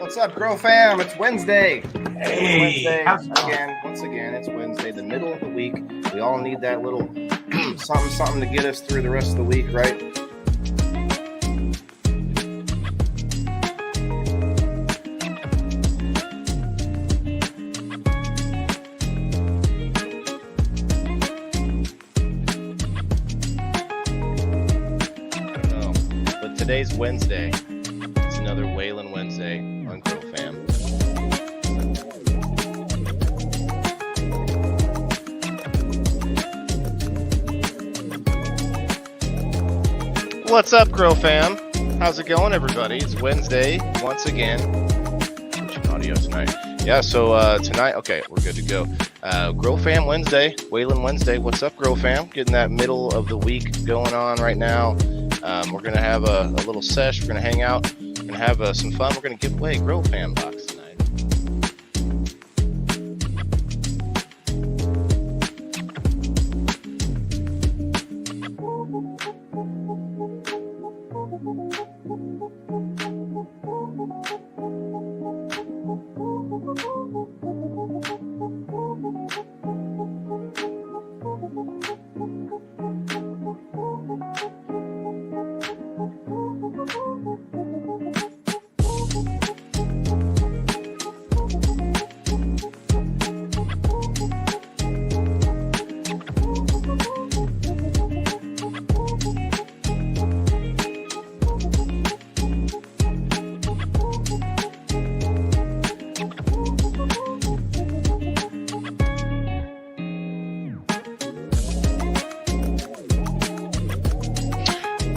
What's up, Grow Fam? It's Wednesday. Hey, Once again, it's Wednesday, the middle of the week. We all need that little something to get us through the rest of the week, right? I don't know, but today's Wednesday. It's another Waylon Wednesday on Grow Fam. What's up, Grow Fam? How's it going, everybody? It's Wednesday once again. Switching audio tonight. Yeah, so tonight, okay, we're good to go. Grow Fam Wednesday, Waylon Wednesday. What's up, Grow Fam? Getting that middle of the week going on right now. We're going to have a little sesh. We're going to hang out and have some fun. We're going to give away Grow Fam box tonight.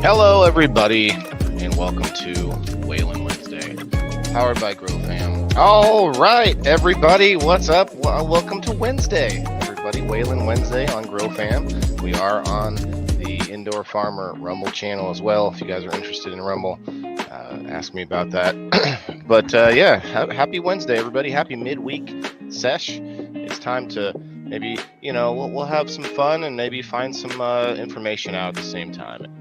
Hello, everybody, and welcome to Waylon Wednesday, powered by Grow Fam. All right, everybody, what's up? Welcome to Wednesday, everybody. Waylon Wednesday on Grow Fam. We are on the Indoor Farmer Rumble channel as well. If you guys are interested in Rumble, ask me about that. But yeah, happy Wednesday, everybody. Happy midweek sesh. It's time to maybe, we'll have some fun and maybe find some information out at the same time.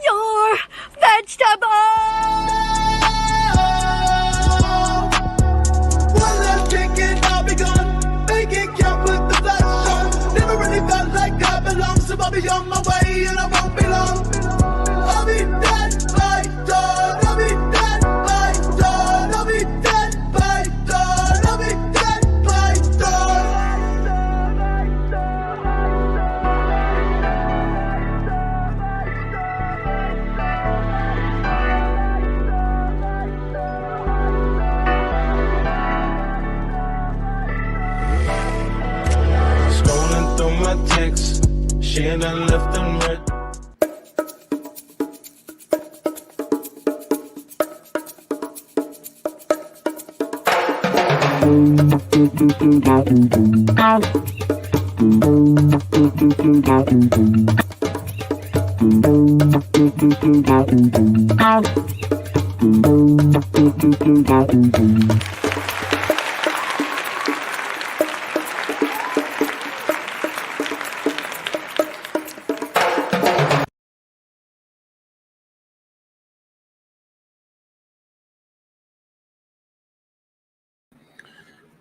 Your vegetables! One last drink and I'll be gone. Make it count with the flash on. Never really felt like I belong, so I'll be on my way and I won't be long. I'll be dead by dawn. I'll be dead by dawn. I'll be dead by dawn. I'll be dead by dawn. Scrolling through my texts, she and I left them right.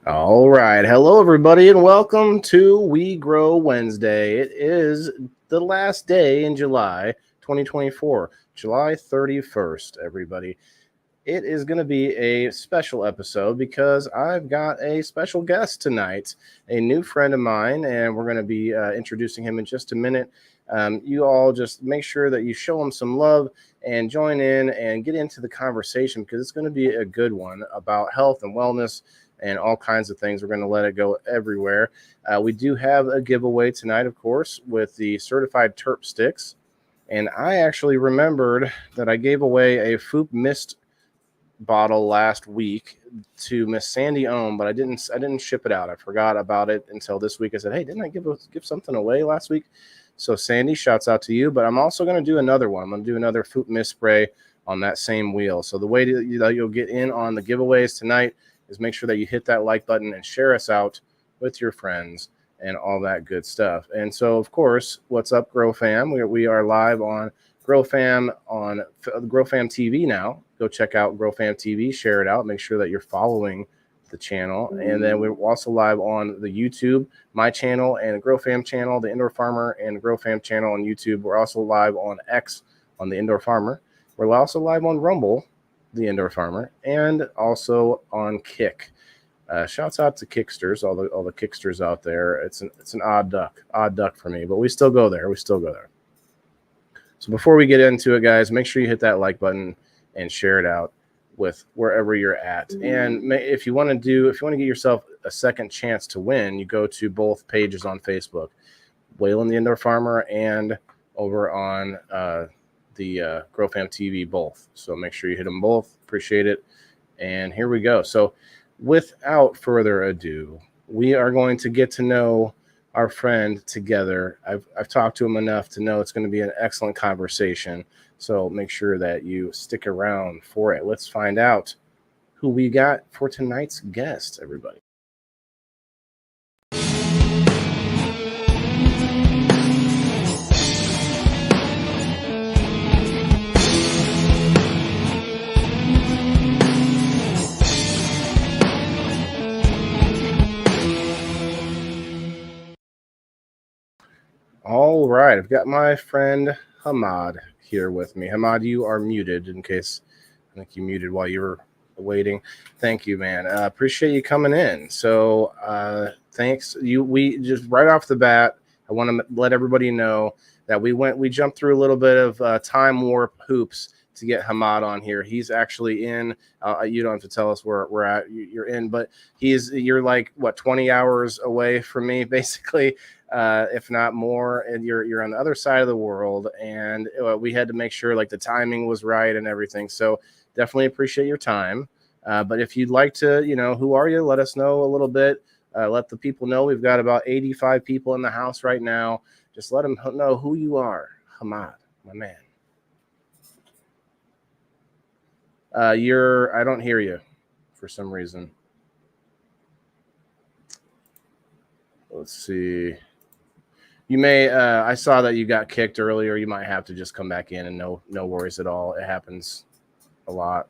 All right. Hello, everybody, and welcome to We Grow Wednesday. It is the last day in July 2024, July 31st, everybody. It is going to be a special episode because I've got a special guest tonight, a new friend of mine, and we're going to be introducing him in just a minute. You all just make sure that you show him some love and join in and get into the conversation because it's going to be a good one about health and wellness and all kinds of things. We're going to let it go everywhere. We do have a giveaway tonight, of course, with the certified Terp Sticks. And I actually remembered that I gave away a Foop Mist bottle last week to Miss Sandy Ohm, but I didn't ship it out. I forgot about it until this week. I said, hey, didn't I give something away last week? So Sandy, shouts out to you. But I'm also going to do another one. I'm going to do another Foop Mist spray on that same wheel. So the way that you'll get in on the giveaways tonight is make sure that you hit that like button and share us out with your friends and all that good stuff. And so, of course, what's up, Grow Fam? We are live on Grow Fam TV now. Go check out Grow Fam TV, share it out, make sure that you're following the channel. And then we're also live on the YouTube, my channel, and the Grow Fam channel, the Indoor Farmer, and the Grow Fam channel on YouTube. We're also live on X on the Indoor Farmer. We're also live on Rumble, the Indoor Farmer, and also on Kick. Shouts out to Kicksters, all the Kicksters out there. It's an odd duck for me, but we still go there. So before we get into it, guys, make sure you hit that like button and share it out with wherever you're at. And if you want to get yourself a second chance to win, you go to both pages on Facebook, Waylon the Indoor Farmer and over on the Grow Fam TV, both. So make sure you hit them both. Appreciate it. And here we go. So without further ado, we are going to get to know our friend together. I've talked to him enough to know it's going to be an excellent conversation. So make sure that you stick around for it. Let's find out who we got for tonight's guest, everybody. All right, I've got my friend Hamad here with me. Hamad, you are muted in case I think you muted while you were waiting. Thank you, man. Appreciate you coming in. So thanks. We just right off the bat, I want to let everybody know that we jumped through a little bit of time warp hoops to get Hamad on here. He's actually in. You don't have to tell us where we're at. You're in, but you're like what 20 hours away from me, basically. If not more, and you're on the other side of the world, and we had to make sure like the timing was right and everything. So definitely appreciate your time. But if you'd like to, who are you? Let us know a little bit. Let the people know we've got about 85 people in the house right now. Just let them know who you are, Hamad, my man. I don't hear you for some reason. Let's see. You may. I saw that you got kicked earlier. You might have to just come back in, and no worries at all. It happens a lot.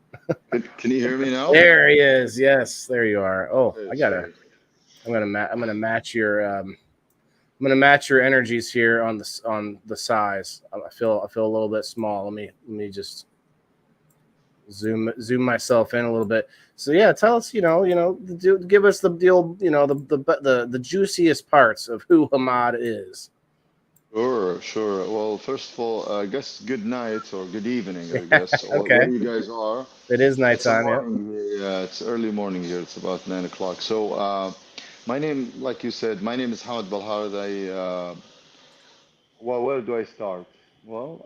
Can you hear me now? There he is. Yes, there you are. Oh, I'm gonna match your. I'm gonna match your energies here on the size. I feel a little bit small. Let me just zoom myself in a little bit. So yeah, tell us. Give us the deal. The juiciest parts of who Hamad is. Sure. Well, first of all, I guess good night or good evening, I guess, or Okay. where you guys are. It is nighttime, yeah. It's early morning here. It's about 9 o'clock. So, my name, like you said, my name is Hamad Balhareth. Where do I start? Well,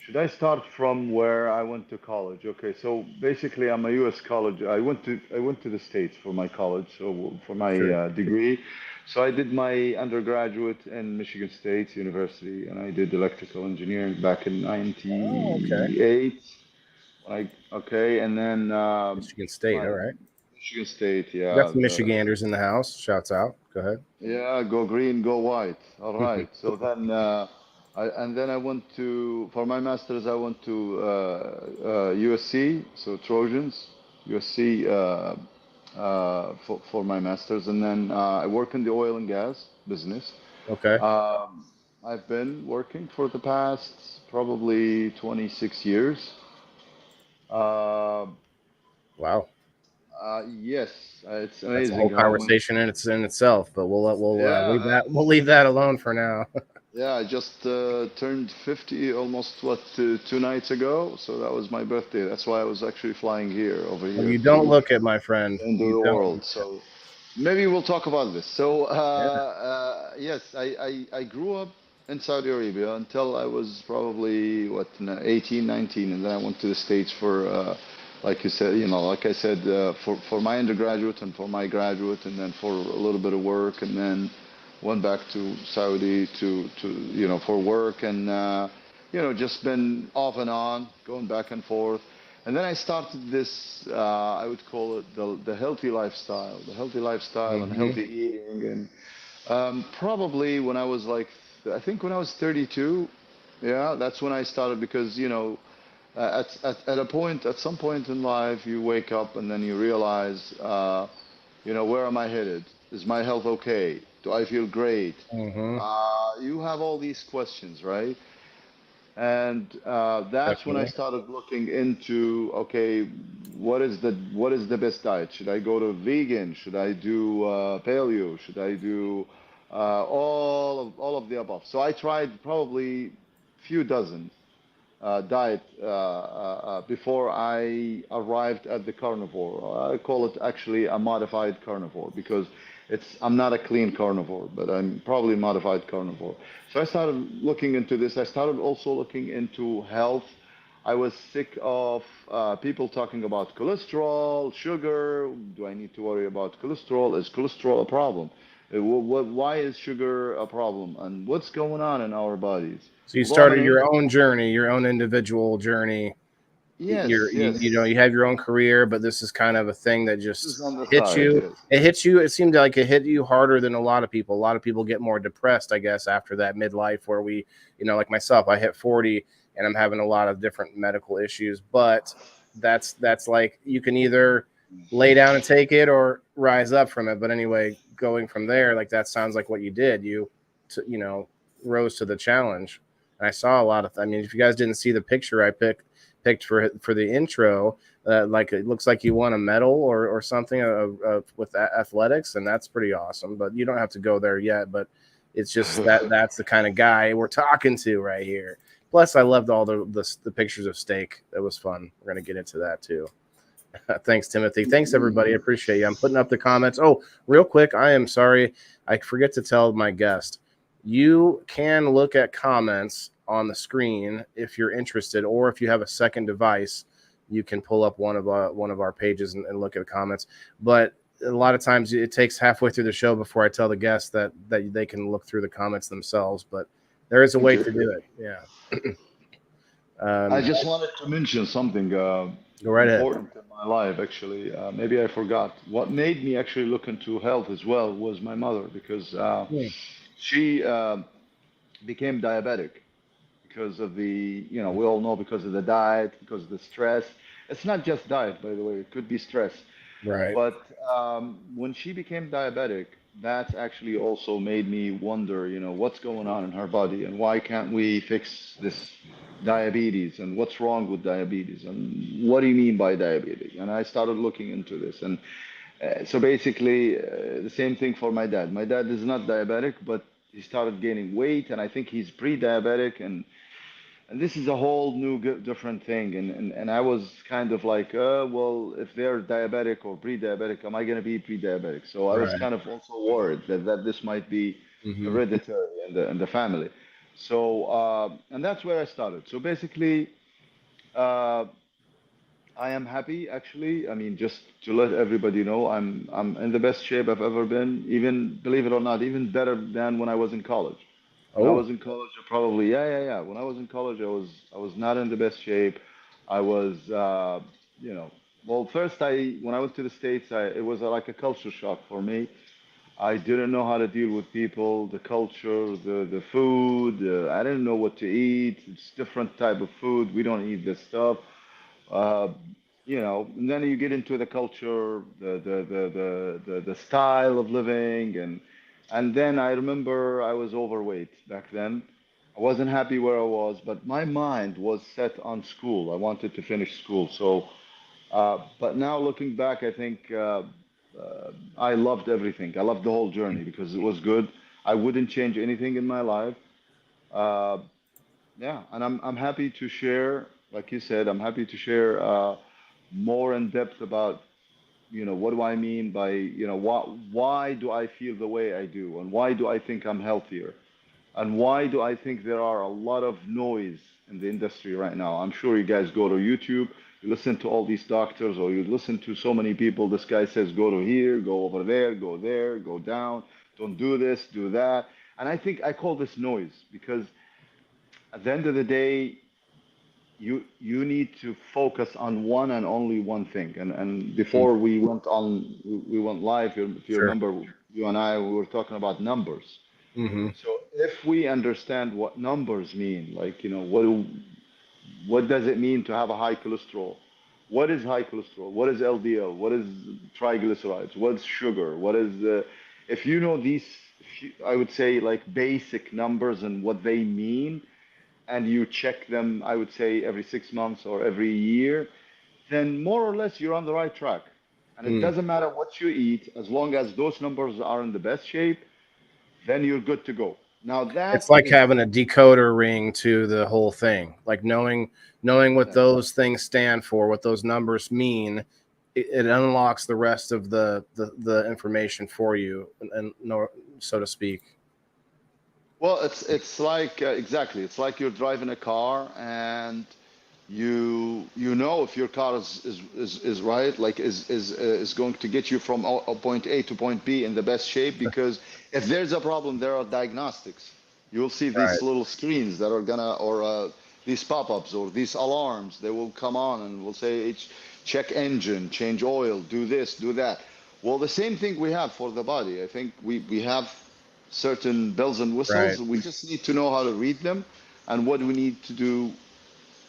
should I start from where I went to college? Okay, so basically, I'm a U.S. college. I went to the States for my college, so for my degree. So I did my undergraduate in Michigan State University, and I did electrical engineering back in '98. And then Michigan State. All right. Michigan State, We yeah. got some Michiganders in the house. Shouts out. Go ahead. Yeah, go green, go white. All right. So then, I went for my master's. I went to USC, so Trojans, USC for my master's, and then I work in the oil and gas business. Okay. I've been working for the past probably 26 years. Wow. Yes, it's amazing. That's a whole conversation in itself, but we'll leave that alone for now. Yeah, I just turned 50 almost 2 nights ago, so that was my birthday. That's why I was actually flying over here. Well, you don't look it, my friend. Into the world. So maybe we'll talk about this. So yes, I grew up in Saudi Arabia until I was probably 18, 19, and then I went to the States for like you said, like I said, for my undergraduate and for my graduate, and then for a little bit of work, and then went back to Saudi to for work, and just been off and on, going back and forth. And then I started this, I would call it the healthy lifestyle and Mm-hmm. healthy eating. And probably when I was like, I think when I was 32, yeah, that's when I started because, at a point, at some point in life, you wake up and then you realize, where am I headed? Is my health okay? Do I feel great? Mm-hmm. You have all these questions, right? And that's when I Definitely. started looking into, okay, what is the best diet? Should I go to vegan? Should I do paleo? Should I do all of the above? So I tried probably few dozen diet before I arrived at the carnivore. I call it actually a modified carnivore because I'm not a clean carnivore, but I'm probably a modified carnivore. So I started looking into this. I started also looking into health. I was sick of people talking about cholesterol, sugar. Do I need to worry about cholesterol? Is cholesterol a problem? Why is sugar a problem? And what's going on in our bodies? So you Although I'm an started your own journey, your own individual journey. Yes, You yes. have your own career, but this is kind of a thing that This is just on the hits side, you. yes. It hits you. It seemed like it hit you harder than a lot of people. A lot of people get more depressed, I guess, after that midlife where like myself, I hit 40 and I'm having a lot of different medical issues. But that's like you can either lay down and take it or rise up from it. But anyway, going from there, like that sounds like what you did. You rose to the challenge. And I saw a lot of. I mean, if you guys didn't see the picture I picked for the intro, like it looks like you won a medal or something with athletics, and that's pretty awesome. But you don't have to go there yet. But it's just that's the kind of guy we're talking to right here. Plus, I loved all the pictures of steak. That was fun. We're gonna get into that too. Thanks, Timothy. Thanks, everybody. I appreciate you. I'm putting up the comments. Oh, real quick, I am sorry. I forget to tell my guest. You can look at comments on the screen if you're interested, or if you have a second device, you can pull up one of our pages and look at the comments. But a lot of times it takes halfway through the show before I tell the guests that they can look through the comments themselves. But there is a way Okay. to do it. Yeah. I Um, just wanted to mention something Go right ahead. important in my life, actually. Maybe I forgot. What made me actually look into health as well was my mother, because Hmm. she became diabetic because of we all know, because of the diet, because of the stress. It's not just diet, by the way, it could be stress. Right. But when she became diabetic, that's actually also made me wonder, what's going on in her body and why can't we fix this diabetes and what's wrong with diabetes and what do you mean by diabetes? And I started looking into this. And so basically, the same thing for my dad. My dad is not diabetic, but he started gaining weight, and I think he's pre-diabetic, and this is a whole new different thing. And I was kind of like, well, if they're diabetic or pre-diabetic, am I going to be pre-diabetic? So I was Right. kind of also worried that this might be Hmm. hereditary in the family. So and that's where I started. So basically, uh, I am happy, actually. I mean, just to let everybody know, I'm in the best shape I've ever been. Even, believe it or not, even better than when I was in college. When I Oh. was in college, I probably, yeah, yeah, yeah. When I was in college, I was not in the best shape. I was, you know, well, first when I went to the States, it was like a culture shock for me. I didn't know how to deal with people, the culture, the food. I didn't know what to eat. It's different type of food. We don't eat this stuff. Uh, and then you get into the culture, the style of living, and then I remember I was overweight back then. I wasn't happy where I was, but my mind was set on school. I wanted to finish school. So, but now looking back, I think I loved everything. I loved the whole journey because it was good. I wouldn't change anything in my life. Uh, yeah, and I'm happy to share, like you said, I'm happy to share more in depth about, what do I mean by, why do I feel the way I do, and why do I think I'm healthier, and why do I think there are a lot of noise in the industry right now. I'm sure you guys go to YouTube, you listen to all these doctors, or you listen to so many people. This guy says, go to here, go over there, go down, don't do this, do that. And I think I call this noise because at the end of the day, you need to focus on one and only one thing. And before we went live, if you Sure. remember, you and I we were talking about numbers. Mm-hmm. So if we understand what numbers mean, like what does it mean to have a high cholesterol? What is high cholesterol? What is LDL? What is triglycerides? What's sugar? What is if you know these, I would say like basic numbers and what they mean, and you check them, I would say every 6 months or every year, then more or less you're on the right track. And it Mm. doesn't matter what you eat, as long as those numbers are in the best shape, then you're good to go. Now It's that like is having a decoder ring to the whole thing, like knowing what yeah. those things stand for, what those numbers mean. It unlocks the rest of the information for you, and no, so to speak. Well, it's like exactly. It's like you're driving a car and you know if your car is right, like is going to get you from point A to point B in the best shape, because if there's a problem, there are diagnostics. You'll see Right. these little screens that are gonna, or these pop-ups or these alarms. They will come on and will say, check engine, change oil, do this, do that. Well, the same thing we have for the body. I think we have certain bells and Right. whistles. We just need to know how to read them and what we need to do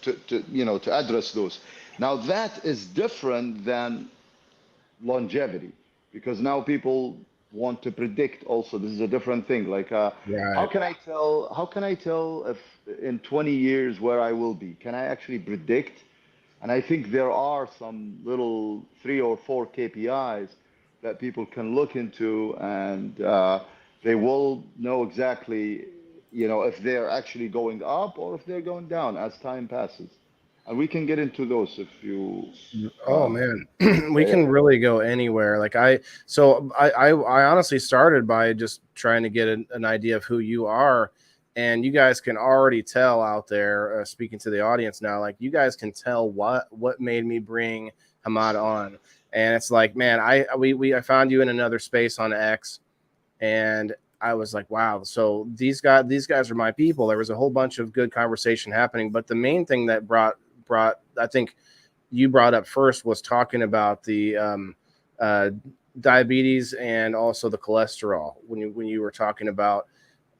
to address those. Now that is different than longevity, because now people want to predict also. This is a different thing. Like Right. how can I tell if in 20 years where I will be? Can I actually predict? And I think there are some little 3 or 4 KPIs that people can look into, and they will know exactly, if they're actually going up or if they're going down as time passes. And we can get into those if you, Oh uh, man, we yeah, yeah. can really go anywhere. I honestly started by just trying to get an idea of who you are, and you guys can already tell out there. Speaking to the audience now, like you guys can tell what made me bring Hamad on, and it's like, man, I found you in another space on X, and I was like, wow. So these guys are my people. There was a whole bunch of good conversation happening, but the main thing that brought I think you brought up first was talking about the uh, diabetes and also the cholesterol. When you were talking about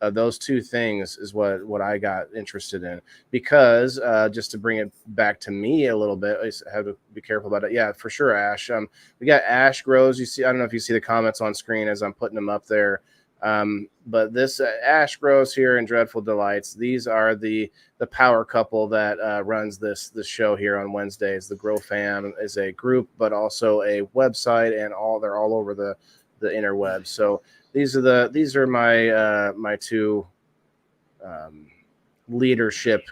those two things is what I got interested in, because just to bring it back to me a little bit, I have to be careful about it. Yeah, for sure, Ash. We got Ash Grows. You see, I don't know if you see the comments on screen as I'm putting them up there. But this Ash Grows here and Dreadful Delights. These are the power couple that runs this show here on Wednesdays. The Grow Fam is a group, but also a website, and they're all over the interwebs. So these are my two um, leadership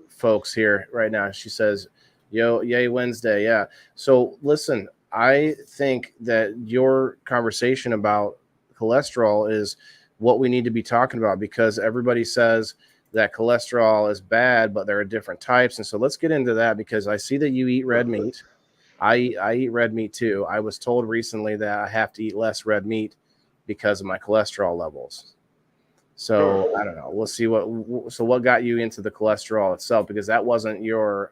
folks here right now. She says, "Yo, yay Wednesday, yeah." So listen, I think that your conversation about cholesterol is what we need to be talking about, because everybody says that cholesterol is bad, but there are different types, and so let's get into that, because I see that you eat red meat. I eat red meat too. I was told recently that I have to eat less red meat because of my cholesterol levels. Sure. So I don't know. We'll see what got you into the cholesterol itself, because that wasn't your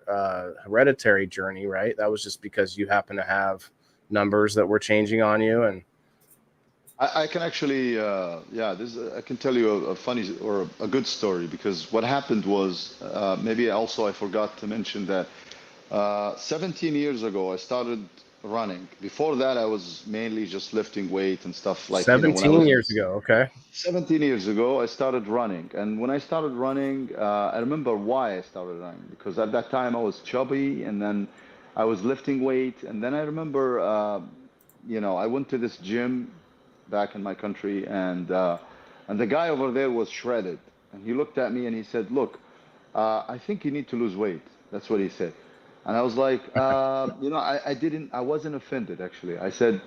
hereditary journey, right? That was just because you happen to have numbers that were changing on you. And I can actually, yeah, I can tell you a funny or a good story, because what happened was, maybe also I forgot to mention that 17 years ago I started running. Before that, I was mainly just lifting weight and stuff, like, when I 17 was years ago, okay. 17 years ago, I started running. And when I started running, I remember why I started running, because at that time I was chubby, and then I was lifting weight. And then I remember, I went to this gym back in my country, and the guy over there was shredded. And he looked at me and he said, "Look, I think you need to lose weight." That's what he said. And I was like, I wasn't offended actually. I said,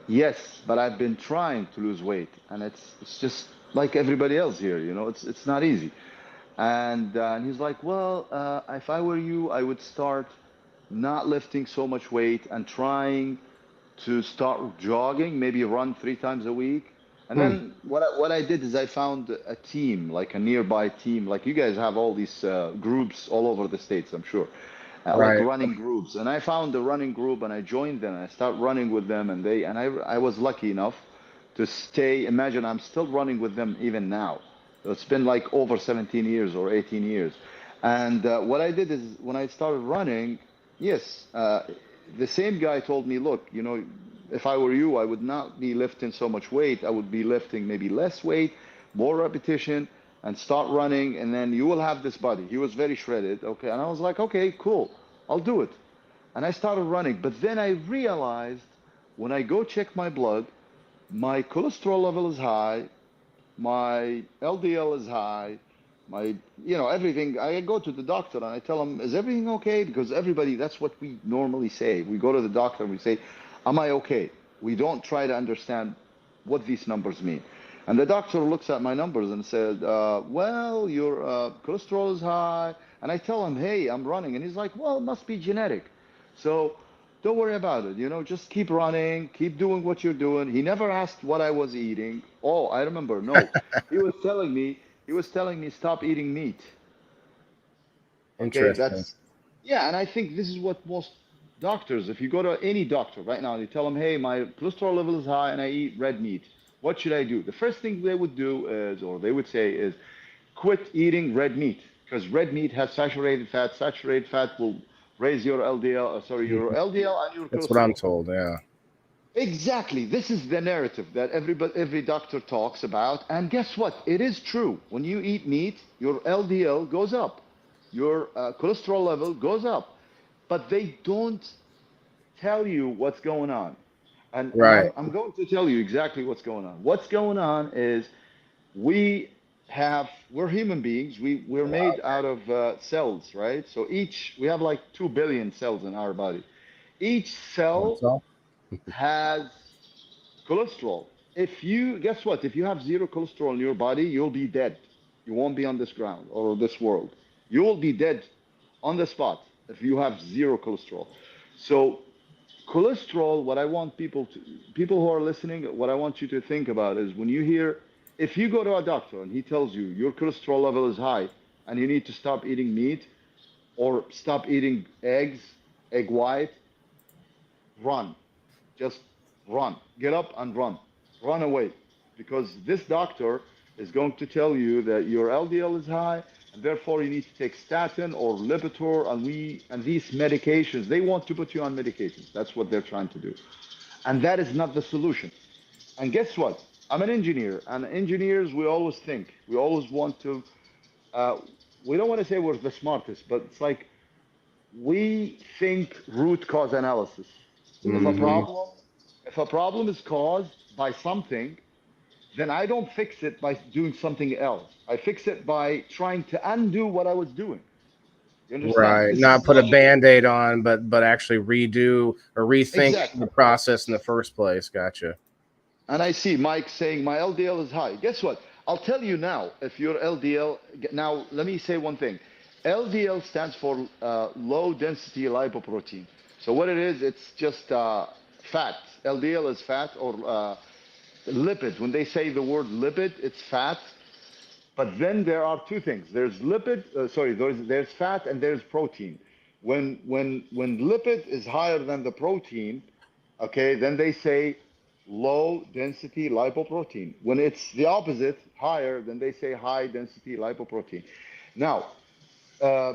"Yes, but I've been trying to lose weight, and it's just like everybody else here. It's not easy." And he's like, "Well, if I were you, I would start not lifting so much weight and trying to start jogging, maybe run 3 times a week, And then what I did is I found a team, like a nearby team, like you guys have all these groups all over the states, I'm sure, like Right. running groups. And I found a running group and I joined them and I started running with them and I was lucky enough to stay. Imagine I'm still running with them even now. It's been like over 17 years or 18 years. And what I did is when I started running, yes, the same guy told me, look, you know, if I were you, I would not be lifting so much weight. I would be lifting maybe less weight, more repetition, and start running, and then you will have this body. He was very shredded, okay, and I was like, okay, cool, I'll do it. And I started running, but then I realized when I go check my blood, my cholesterol level is high, my LDL is high, my, you know, everything. I go to the doctor and I tell him, is everything okay? Because everybody, that's what we normally say. We go to the doctor and we say, am I okay? We don't try to understand what these numbers mean. And the doctor looks at my numbers and said, well, your cholesterol is high. And I tell him, hey, I'm running. And he's like, well, it must be genetic. So don't worry about it. You know, just keep running, keep doing what you're doing. He never asked what I was eating. Oh, I remember. No, he was telling me stop eating meat. Okay, Interesting. that's, yeah, and I think this is what most doctors, if you go to any doctor right now, you tell them, hey, my cholesterol level is high and I eat red meat. What should I do? The first thing they would do is, or they would say is, quit eating red meat because red meat has saturated fat. Saturated fat will raise your LDL, sorry, your Mhm. LDL and your That's what I'm cholesterol. told. Yeah. Exactly. This is the narrative that every doctor talks about. And guess what? It is true. When you eat meat, your LDL goes up, your cholesterol level goes up, but they don't tell you what's going on. And Right. I'm going to tell you exactly what's going on. What's going on is we we're human beings. We're made out of cells, right? So we have like 2 billion cells in our body. Each cell That's all. has cholesterol. If you, guess what? If you have zero cholesterol in your body, you'll be dead. You won't be on this ground or this world. You will be dead on the spot if you have zero cholesterol. So, cholesterol, what I want people who are listening, what I want you to think about is when you hear, if you go to a doctor and he tells you your cholesterol level is high and you need to stop eating meat or stop eating eggs, egg white, run. Just run. Get up and run. Run away. Because this doctor is going to tell you that your LDL is high and therefore you need to take statin or Lipitor and these medications. They want to put you on medications. That's what they're trying to do. And that is not the solution. And guess what? I'm an engineer, and engineers, we always think. We always want to, uh, we don't want to say we're the smartest, but it's like we think root cause analysis. If a Hmm. problem, if a problem is caused by something, then I don't fix it by doing something else. I fix it by trying to undo what I was doing. You understand? Right. This is Not put a logical. band-aid on, but actually redo or rethink Exactly. the process in the first place. Gotcha. And I see Mike saying my LDL is high. Guess what? I'll tell you now if your LDL. Now, let me say one thing. LDL stands for low density lipoprotein. So, what it is, it's just fat. LDL is fat or lipid. When they say the word lipid, it's fat. But then there are two things. There's there's fat and there's protein. When lipid is higher than the protein, okay, then they say low density lipoprotein. When it's the opposite, higher, then they say high density lipoprotein. Now, uh,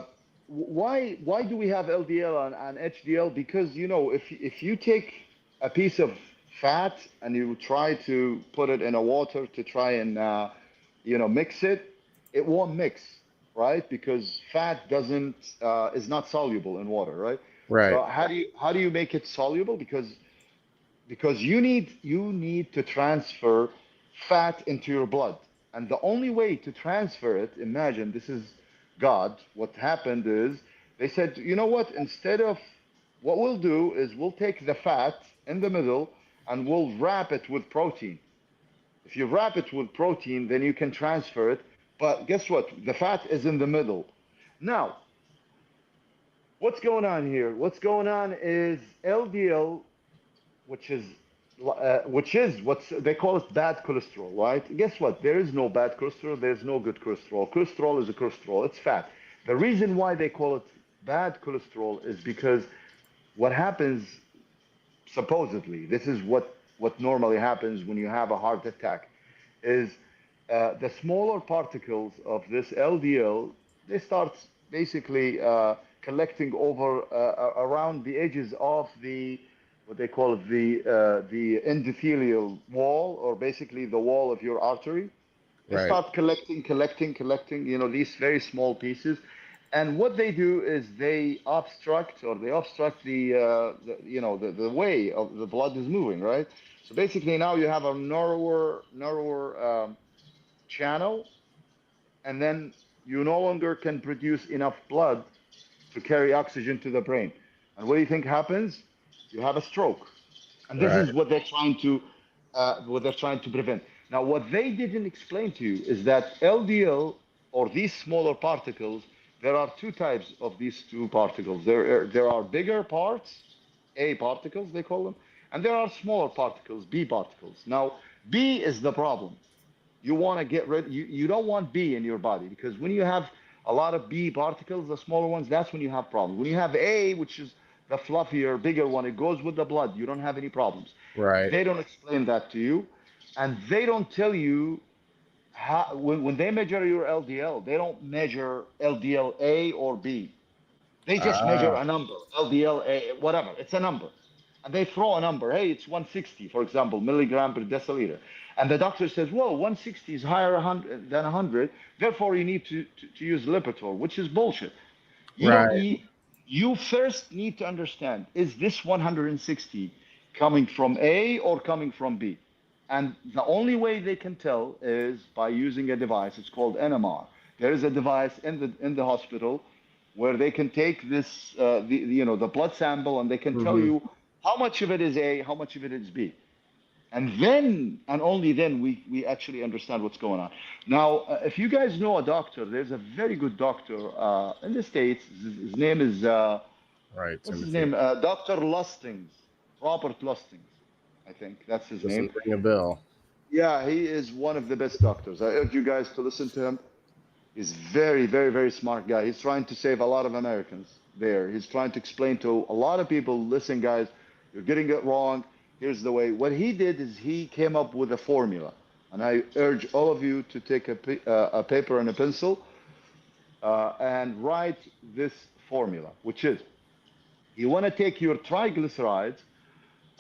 why do we have LDL and HDL? Because you know if you take a piece of fat and you try to put it in a water to try and mix it, it won't mix, right? Because fat doesn't is not soluble in water, right? Right. So how do you make it soluble? Because you need to transfer fat into your blood, and the only way to transfer it, imagine this is God. What happened is they said, you know what, instead of, what we'll do is we'll take the fat in the middle and we'll wrap it with protein. If you wrap it with protein, then you can transfer it. But guess what, the fat is in the middle. Now, what's going on here? What's going on is LDL, which is, which is what they call it bad cholesterol, right? Guess what? There is no bad cholesterol. There's no good cholesterol. Cholesterol is a cholesterol. It's fat. The reason why they call it bad cholesterol is because what happens, supposedly, this is what normally happens when you have a heart attack, is the smaller particles of this LDL, they start basically collecting over around the edges of the what they call it, the endothelial wall, or basically the wall of your artery. They Right. start collecting, these very small pieces. And what they do is they obstruct the way of the blood is moving, right? So basically now you have a narrower channel, and then you no longer can produce enough blood to carry oxygen to the brain. And what do you think happens? You have a stroke. And this Right. is what they're trying to prevent. Now, what they didn't explain to you is that LDL, or these smaller particles, there are two types of these two particles. There are bigger parts, A particles they call them, and there are smaller particles, B particles. Now, B is the problem. You want to get rid. You don't want B in your body, because when you have a lot of B particles, the smaller ones, that's when you have problems. When you have A, which is the fluffier, bigger one, it goes with the blood. You don't have any problems. Right. They don't explain that to you, and they don't tell you how. When they measure your LDL, they don't measure LDL A or B. They just measure Ah. a number, LDL, whatever. It's a number. And they throw a number. Hey, it's 160, for example, milligram per deciliter. And the doctor says, well, 160 is higher than 100. Therefore, you need to use Lipitor, which is bullshit. You don't. Right. You first need to understand, is this 160 coming from A or coming from B? And the only way they can tell is by using a device. It's called NMR. There is a device in the hospital where they can take this, the blood sample, and they can tell Mm-hmm. you how much of it is A, how much of it is B. And then, and only then, we actually understand what's going on. Now, if you guys know a doctor, there's a very good doctor in the States. His name is, Right, what's his Timothy. name? Dr. Lustings, Robert Lustings, I think that's his name. Doesn't ring a bell. Yeah, he is one of the best doctors. I urge you guys to listen to him. He's very, very, very smart guy. He's trying to save a lot of Americans there. He's trying to explain to a lot of people, listen, guys, you're getting it wrong. Here's the way. What he did is he came up with a formula. And I urge all of you to take a paper and a pencil and write this formula, which is you want to take your triglycerides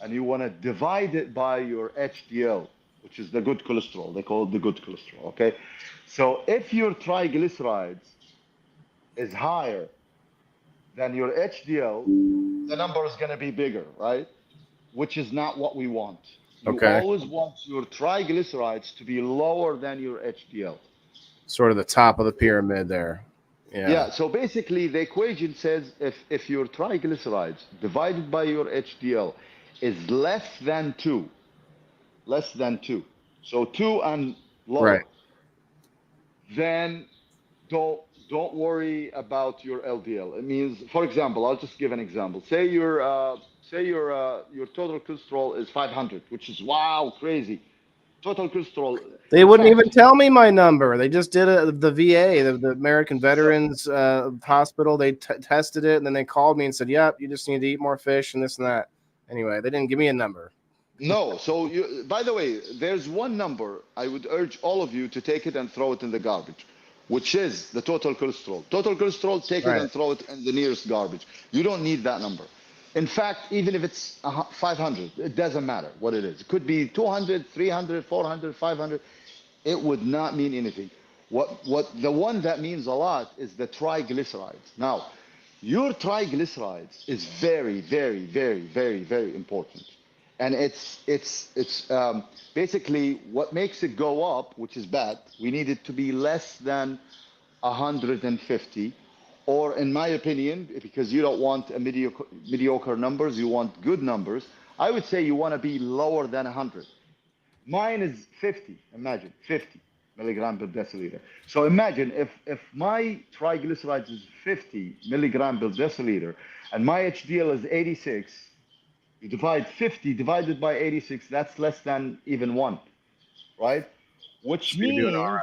and you want to divide it by your HDL, which is the good cholesterol. They call it the good cholesterol, okay? So if your triglycerides is higher than your HDL, the number is going to be bigger, right? Which is not what we want. You Okay. always want your triglycerides to be lower than your HDL. Sort of the top of the pyramid there. Yeah, so basically the equation says if your triglycerides divided by your HDL is less than 2, so 2 and lower, Right. then don't worry about your LDL. It means, for example, I'll just give an example. Say your total cholesterol is 500, which is wow, crazy. Total cholesterol. They In wouldn't fact, even tell me my number. They just did it. The VA, the American Veterans Hospital. They tested it, and then they called me and said, "Yep, you just need to eat more fish and this and that." Anyway, they didn't give me a number. No. So, by the way, there's one number I would urge all of you to take it and throw it in the garbage, which is the total cholesterol. Total cholesterol, take it Right. and throw it in the nearest garbage. You don't need that number. In fact, even if it's 500, it doesn't matter what it is. It could be 200, 300, 400, 500. It would not mean anything. The one that means a lot is the triglycerides. Now, your triglycerides is very, very, very, very, very important. And it's basically what makes it go up, which is bad. We need it to be less than 150, or in my opinion, because you don't want a mediocre numbers, you want good numbers. I would say you want to be lower than 100. Mine is 50. Imagine 50 milligram per deciliter. So imagine if my triglycerides is 50 milligram per deciliter and my HDL is 86. You divide 50 divided by 86, that's less than even 1, right? Which So you're doing all means,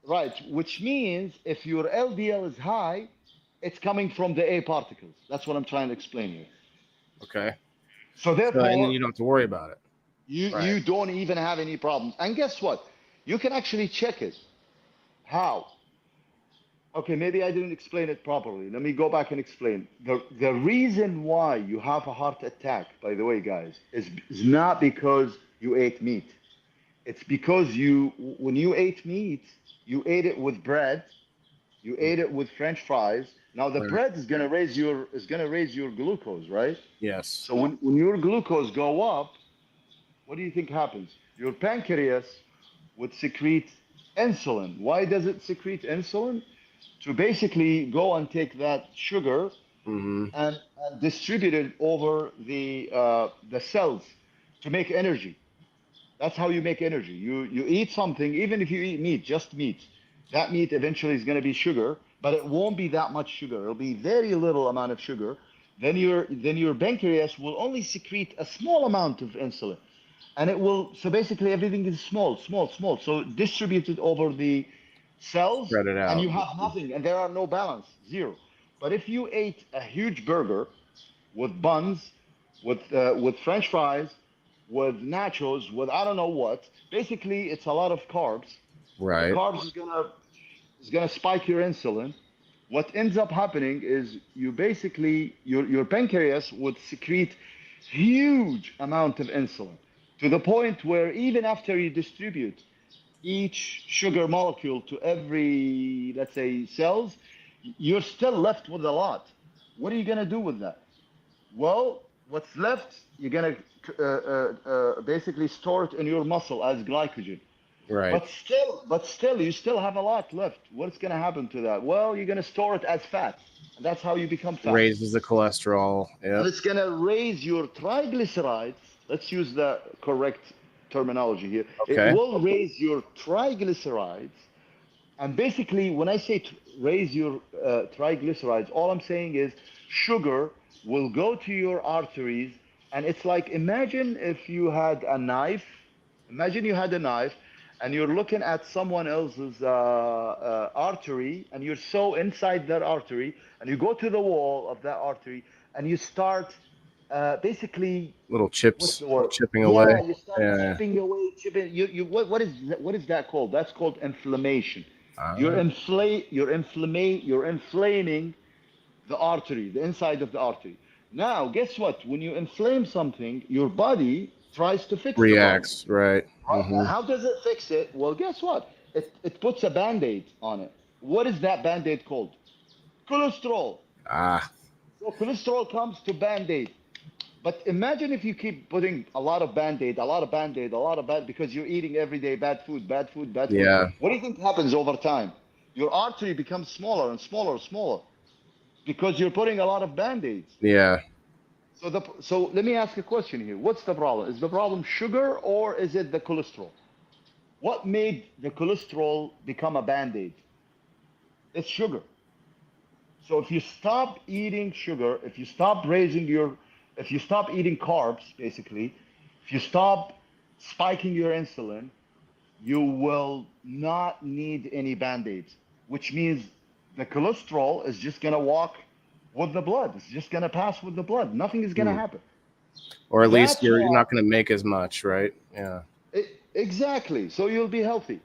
right, which means if your LDL is high, it's coming from the A particles. That's what I'm trying to explain here. right. Okay. So So, and then therefore, you don't have to worry about it. Right. you don't even have any problems. And guess what? You can actually check it. How? Okay, maybe I didn't explain it properly. Let me go back and explain. The reason why you have a heart attack, by the way, guys, is not because you ate meat. It's because when you ate meat, you ate it with bread, you ate it with French fries. Now the Right. bread is gonna raise your glucose, right? Yes. So when your glucose go up, what do you think happens? Your pancreas would secrete insulin. Why does it secrete insulin? To basically go and take that sugar Mm-hmm. and distribute it over the cells to make energy. That's how you make energy. You eat something, even if you eat meat, just meat. That meat eventually is going to be sugar, but it won't be that much sugar. It'll be very little amount of sugar. Then your pancreas will only secrete a small amount of insulin, and it will. So basically, everything is small, small, small. So distributed over the cells, Spread it and out. you have nothing, and there are no balance, zero. But if you ate a huge burger with buns, with French fries, with nachos, with I don't know what. Basically, it's a lot of carbs. The Right. carbs is gonna spike your insulin. What ends up happening is you basically your pancreas would secrete huge amount of insulin to the point where even after you distribute each sugar molecule to every, let's say, cells, you're still left with a lot. What are you gonna do with that? Well, what's left, you're gonna basically store it in your muscle as glycogen. Right. But still, you still have a lot left. What's gonna happen to that? Well, you're gonna store it as fat. And that's how you become fat. Raises the cholesterol. And Yep. it's gonna raise your triglycerides. Let's use the correct terminology here. It Okay. will raise your triglycerides. And basically, when I say raise your triglycerides, all I'm saying is sugar will go to your arteries. And it's like, imagine if you had a knife. Imagine you had a knife and you're looking at someone else's artery, and you're so inside that artery, and you go to the wall of that artery and you start basically, Little what's chips the word? chipping away. Yeah, you start Yeah. chipping away, chipping. What is that called? That's called inflammation. You're Uh, inflate. You're inflaming the artery, the inside of the artery. Now, guess what? When you inflame something, your body tries to fix the problem. reacts. Right. Right? Mm-hmm. And how does it fix it? Well, guess what? It puts a band-aid on it. What is that band-aid called? Cholesterol. Ah. So cholesterol comes to band-aid. But imagine if you keep putting a lot of band-aid, a lot of band-aid, a lot of bad, because you're eating every day bad food, bad food, bad food. Yeah. What do you think happens over time? Your artery becomes smaller and smaller and smaller because you're putting a lot of band-aids. Yeah. So let me ask a question here. What's the problem? Is the problem sugar or is it the cholesterol? What made the cholesterol become a band-aid? It's sugar. So if you stop eating sugar, if you stop eating carbs, basically, if you stop spiking your insulin, you will not need any band-aids, which means the cholesterol is just going to walk with the blood. It's just going to pass with the blood. Nothing is going to happen. Or at least That's you're why, not going to make as much, right? Yeah. exactly. So you'll be healthy.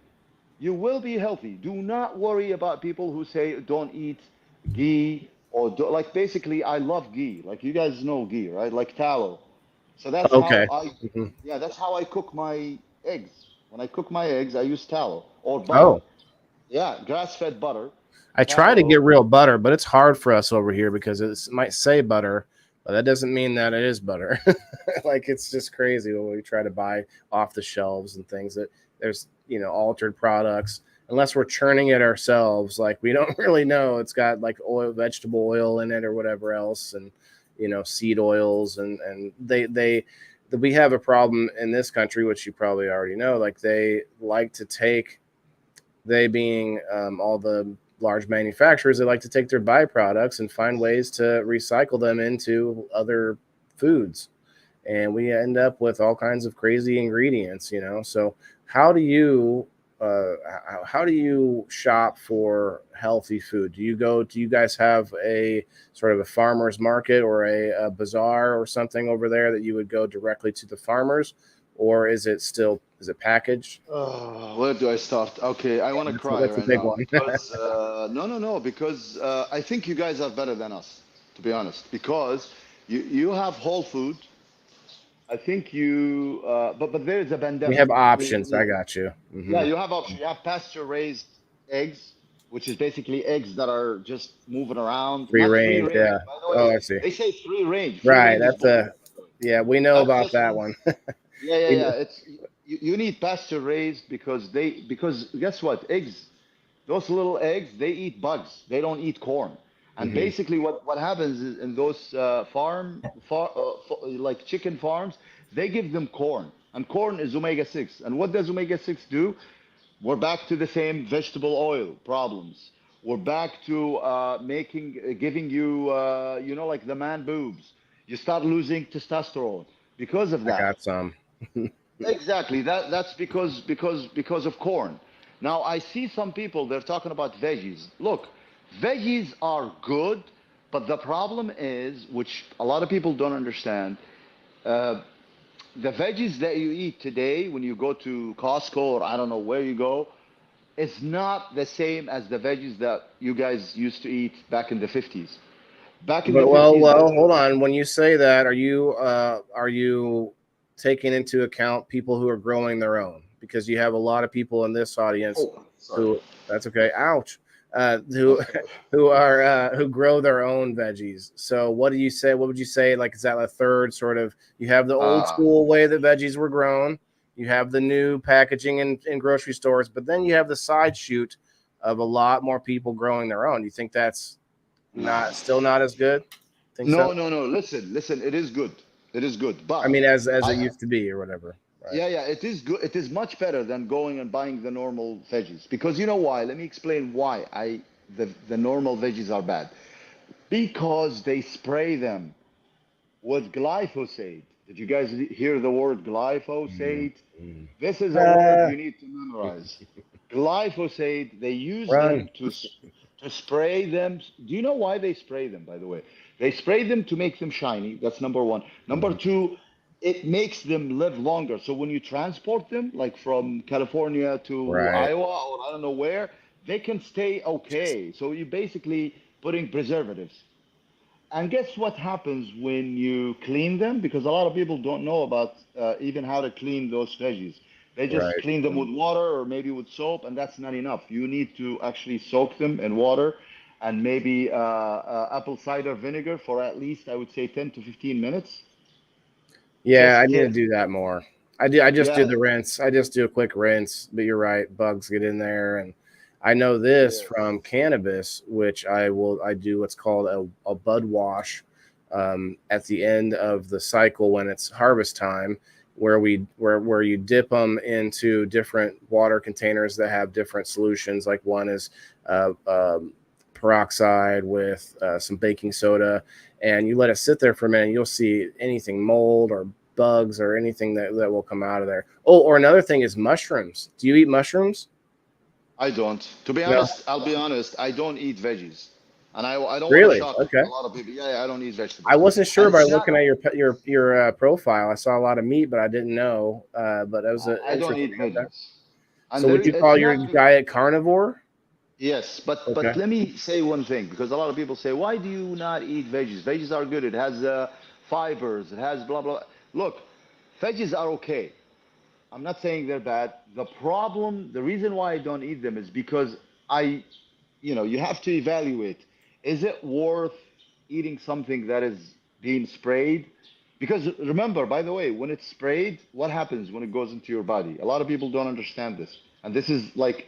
You will be healthy. Do not worry about people who say don't eat ghee or like basically I love ghee. Like you guys know ghee, right? Like tallow. So that's how Okay. I Mm-hmm. yeah, that's how I cook my eggs. When I cook my eggs, I use tallow or butter. Oh, Yeah, grass-fed butter, I try to tallow. get real butter, but it's hard for us over here because it might say butter, but that doesn't mean that it is butter. Like it's just crazy when we try to buy off the shelves and things that there's, altered products. Unless we're churning it ourselves, like we don't really know. It's got like oil, vegetable oil in it or whatever else, and seed oils, and we have a problem in this country, which you probably already know. Like they like to take, they being all the large manufacturers, they like to take their byproducts and find ways to recycle them into other foods. and we end up with all kinds of crazy ingredients. So how do you how do you shop for healthy food? Do you guys have a sort of a farmer's market or a bazaar or something over there that you would go directly to the farmers, or is it packaged? Where do I start? Okay, I want to cry That's a right big now one. because no, because I think you guys are better than us, to be honest. Because you have whole food. I think you, but there is a We pandemic. have options. I got you. Yeah, you have option. You have pasture raised eggs, which is basically eggs that are just moving around. Free Not free range, range, yeah. by the Oh, way. I see. They say free range. Free Right, range is that's bullshit, a by the way. yeah. We know That about just that means one. yeah. We, It's you need pasture raised because guess what? Eggs, those little eggs, they eat bugs. They don't eat corn. And mhm. basically, what happens is in those like chicken farms, they give them corn, and corn is omega 6. And what does omega 6 do? We're back to the same vegetable oil problems. We're back to giving you, like the man boobs. You start losing testosterone because of I that. got some. Exactly. That's because of corn. Now I see some people they're talking about veggies. Look, veggies are good, but the problem is, which a lot of people don't understand, uh, the veggies that you eat today when you go to Costco or I don't know where you go, it's not the same as the veggies that you guys used to eat back in the 50s. Back in the But well, 50s, well, hold on. When you say that, are you taking into account people who are growing their own? Because you have a lot of people in this audience oh, sorry. who that's okay. Ouch. Who Okay. who grow their own veggies. So what do you say? What would you say? Like, is that a third sort of? You have the old Uh, school way that veggies were grown. You have the new packaging in grocery stores, but then you have the side shoot of a lot more people growing their own. Do you think that's not as good? Think so? no. Listen. It is good. It is good. I But mean, as it I, used to be or whatever. Right. yeah. It is good. It is much better than going and buying the normal veggies. Because you know why? Let me explain why the normal veggies are bad. Because they spray them with glyphosate. Did you guys hear the word Mm, glyphosate? mm. This is a word Ah, you need to memorize. Glyphosate, they use run. them to spray them. Do you know why they spray them, by the way? They spray them to make them shiny. That's number one. Number Mhm. two, it makes them live longer. So when you transport them, like from California to Right. Iowa or I don't know where, they can stay okay. So you're basically putting preservatives. And guess what happens when you clean them? Because a lot of people don't know about even how to clean those veggies. They just Right. clean them with water or maybe with soap, and that's not enough. You need to actually soak them in water and maybe apple cider vinegar for at least, I would say, 10 to 15 minutes. Yeah, I Just need to to, do that more. I just do yeah, the rinse. I just do a quick rinse, but you're right, bugs get in there. And I know this yes. from cannabis, which I do what's called a bud wash at the end of the cycle when it's harvest time, where you dip them into different water containers that have different solutions. Like one is uh, um, peroxide with some baking soda, and you let it sit there for a minute. You'll see anything mold or bugs or anything that will come out of there. Oh, or another thing is mushrooms. Do you eat mushrooms? I don't. To be No. honest, I'll be honest, I don't eat veggies. And I don't want to Really? shock Okay. a lot of people. Yeah, I don't eat I vegetables. wasn't sure And by it's not, looking at your profile. I saw a lot of meat, but I didn't know. But that was I don't interesting. eat Okay. veggies. And So there, would you call it's your not. diet carnivore? Yes, but Okay. let me say one thing because a lot of people say, "Why do you not eat veggies? Veggies are good. It has fibers. It has blah blah." Look, veggies are okay. I'm not saying they're bad. The problem, the reason why I don't eat them is because you have to evaluate: is it worth eating something that is being sprayed? Because remember, by the way, when it's sprayed, what happens when it goes into your body? A lot of people don't understand this, and this is like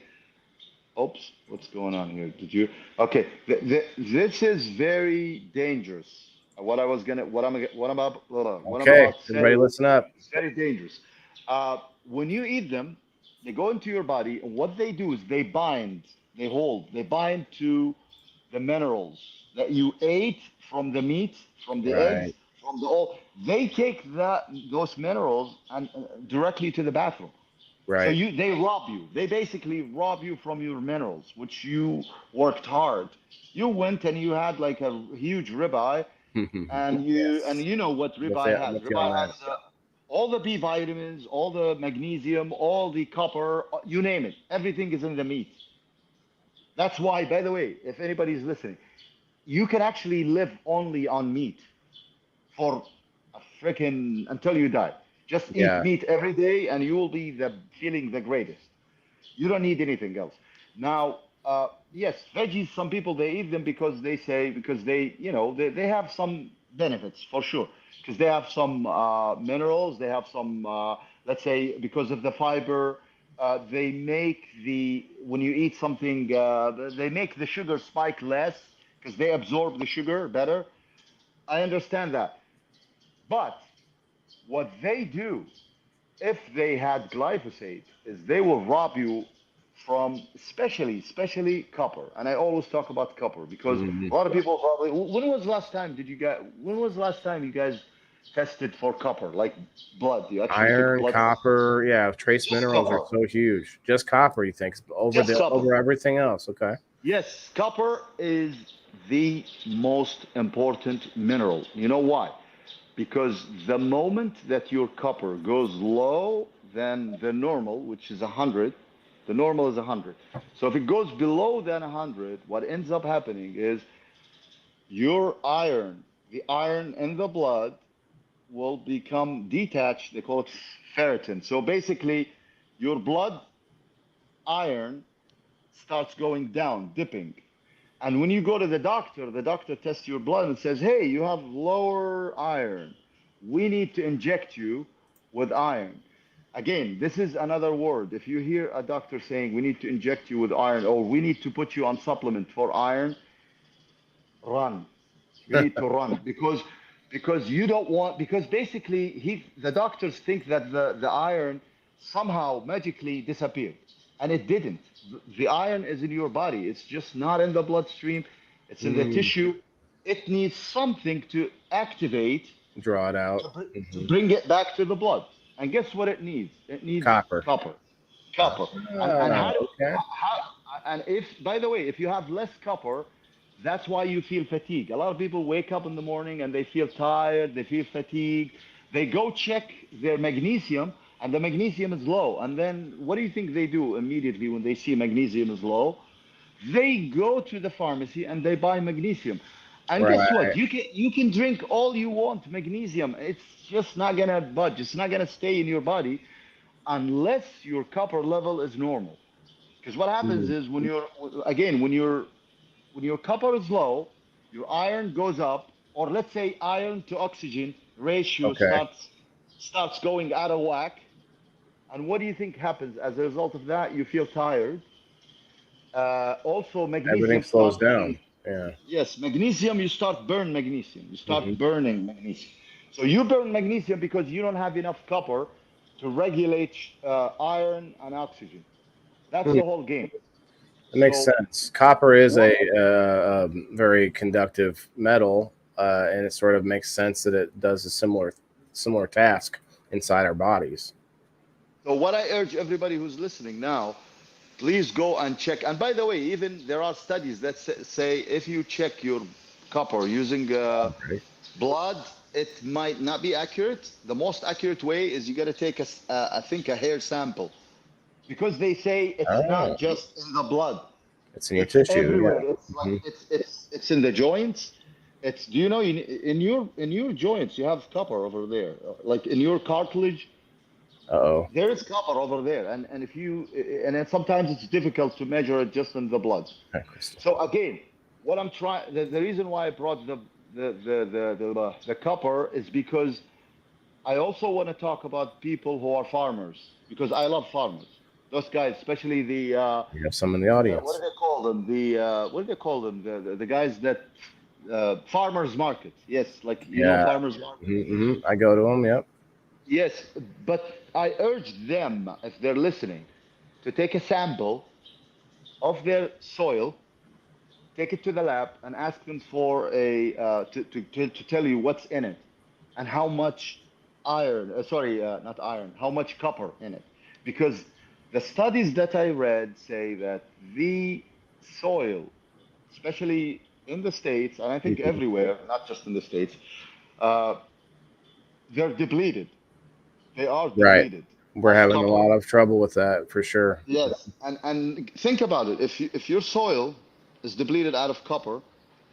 oops, what's going on here? Did you? Okay, this is very dangerous. What I was gonna, what I'm Okay. about to Everybody, say listen up. is very dangerous. When you eat them, they go into your body, and what they do is they bind, they bind to the minerals that you ate from the meat, from the eggs, Right. from the all. they take those minerals and directly to the bathroom. So Right. they rob you. They basically rob you from your minerals, which you worked hard. You went and you had like a huge ribeye, and you know what ribeye I'm has. with you on Ribeye has that. all the B vitamins, all the magnesium, all the copper, you name it. Everything is in the meat. That's why, by the way, if anybody's listening, you can actually live only on meat for a freaking until you die. Just eat Yeah. meat every day, and you will be feeling the greatest. You don't need anything else. Now, yes, veggies. Some people they eat them because they say because they have some benefits for sure because they have some minerals. They have some let's say because of the fiber. They make when you eat something they make the sugar spike less because they absorb the sugar better. I understand that, but what they do if they had glyphosate is they will rob you from especially copper. And I always talk about copper because Hmm. a lot of people probably when was the last time you guys tested for copper, like blood? You actually took Iron, blood test? copper, yeah, trace Just minerals are copper. so huge. Just copper, you think, Just copper. over everything else. Okay. Yes, copper is the most important mineral. You know why? Because the moment that your copper goes low than the normal, which is 100, the normal is 100. So if it goes below than 100, what ends up happening is your iron, the iron in the blood, will become detached. They call it ferritin. So basically, your blood iron starts going down, dipping. And when you go to the doctor tests your blood and says, hey, you have lower iron. We need to inject you with iron. Again, this is another word. If you hear a doctor saying, we need to inject you with iron, or we need to put you on supplement for iron, run. You need to run because you don't want because basically the doctors think that the iron somehow magically disappeared and it didn't. The iron is in your body. It's just not in the bloodstream. It's in the Mm, tissue. It needs something to activate draw it out. to Hmm. bring it back to the blood. And guess what it needs? It needs Copper. copper. Copper. And Ah, okay. and if by the way, if you have less copper, that's why you feel fatigue. A lot of people wake up in the morning and they feel tired, they feel fatigued. They go check their magnesium and the magnesium is low. And then what do you think they do immediately when they see magnesium is low? They go to the pharmacy and they buy magnesium. And guess what? Right. You can drink all you want magnesium. It's just not gonna budge. It's not gonna stay in your body unless your copper level is normal. Because what happens Mm, is when your copper is low, your iron goes up, or let's say iron to oxygen ratio okay. starts going out of whack. And what do you think happens as a result of that? You feel tired. Also, Everything magnesium slows start down. Yeah. yes, magnesium. You start burn magnesium. You Hmm. start burning magnesium. So you burn magnesium because you don't have enough copper to regulate iron and oxygen. That's the whole game. It makes So sense. Copper is what? a very conductive metal, and it sort of makes sense that it does a similar task inside our bodies. So what I urge everybody who's listening now, please go and check. And by the way, even there are studies that say if you check your copper using Okay. blood, it might not be accurate. The most accurate way is you got to take I think a hair sample because they say it's Oh, not just in the blood. it's in your It's tissue. everywhere. Yeah. It's like Hmm. it's in the joints. It's do you know in your joints you have copper over there, like in your cartilage Uh-oh. there is copper over there, and if you and then sometimes it's difficult to measure it just in the blood. Hi, Crystal. So again, what I'm trying the reason why I brought the copper is because I also want to talk about people who are farmers because I love farmers. Those guys, especially We have some in the what do audience. they call them? What do they call them? The guys that farmers market. Yes, like Yeah. farmers market. Hmm. I go to them. Yep. Yes, but I urge them, if they're listening, to take a sample of their soil, take it to the lab, and ask them for to tell you what's in it. and how much iron, not iron, how much copper in it. Because the studies that I read say that the soil, especially in the States, and I think Mhm. everywhere, not just in the States, uh, they're depleted. They are Right. depleted We're of having a copper. lot of trouble with that for sure. Yes, and think about it. If your soil is depleted out of copper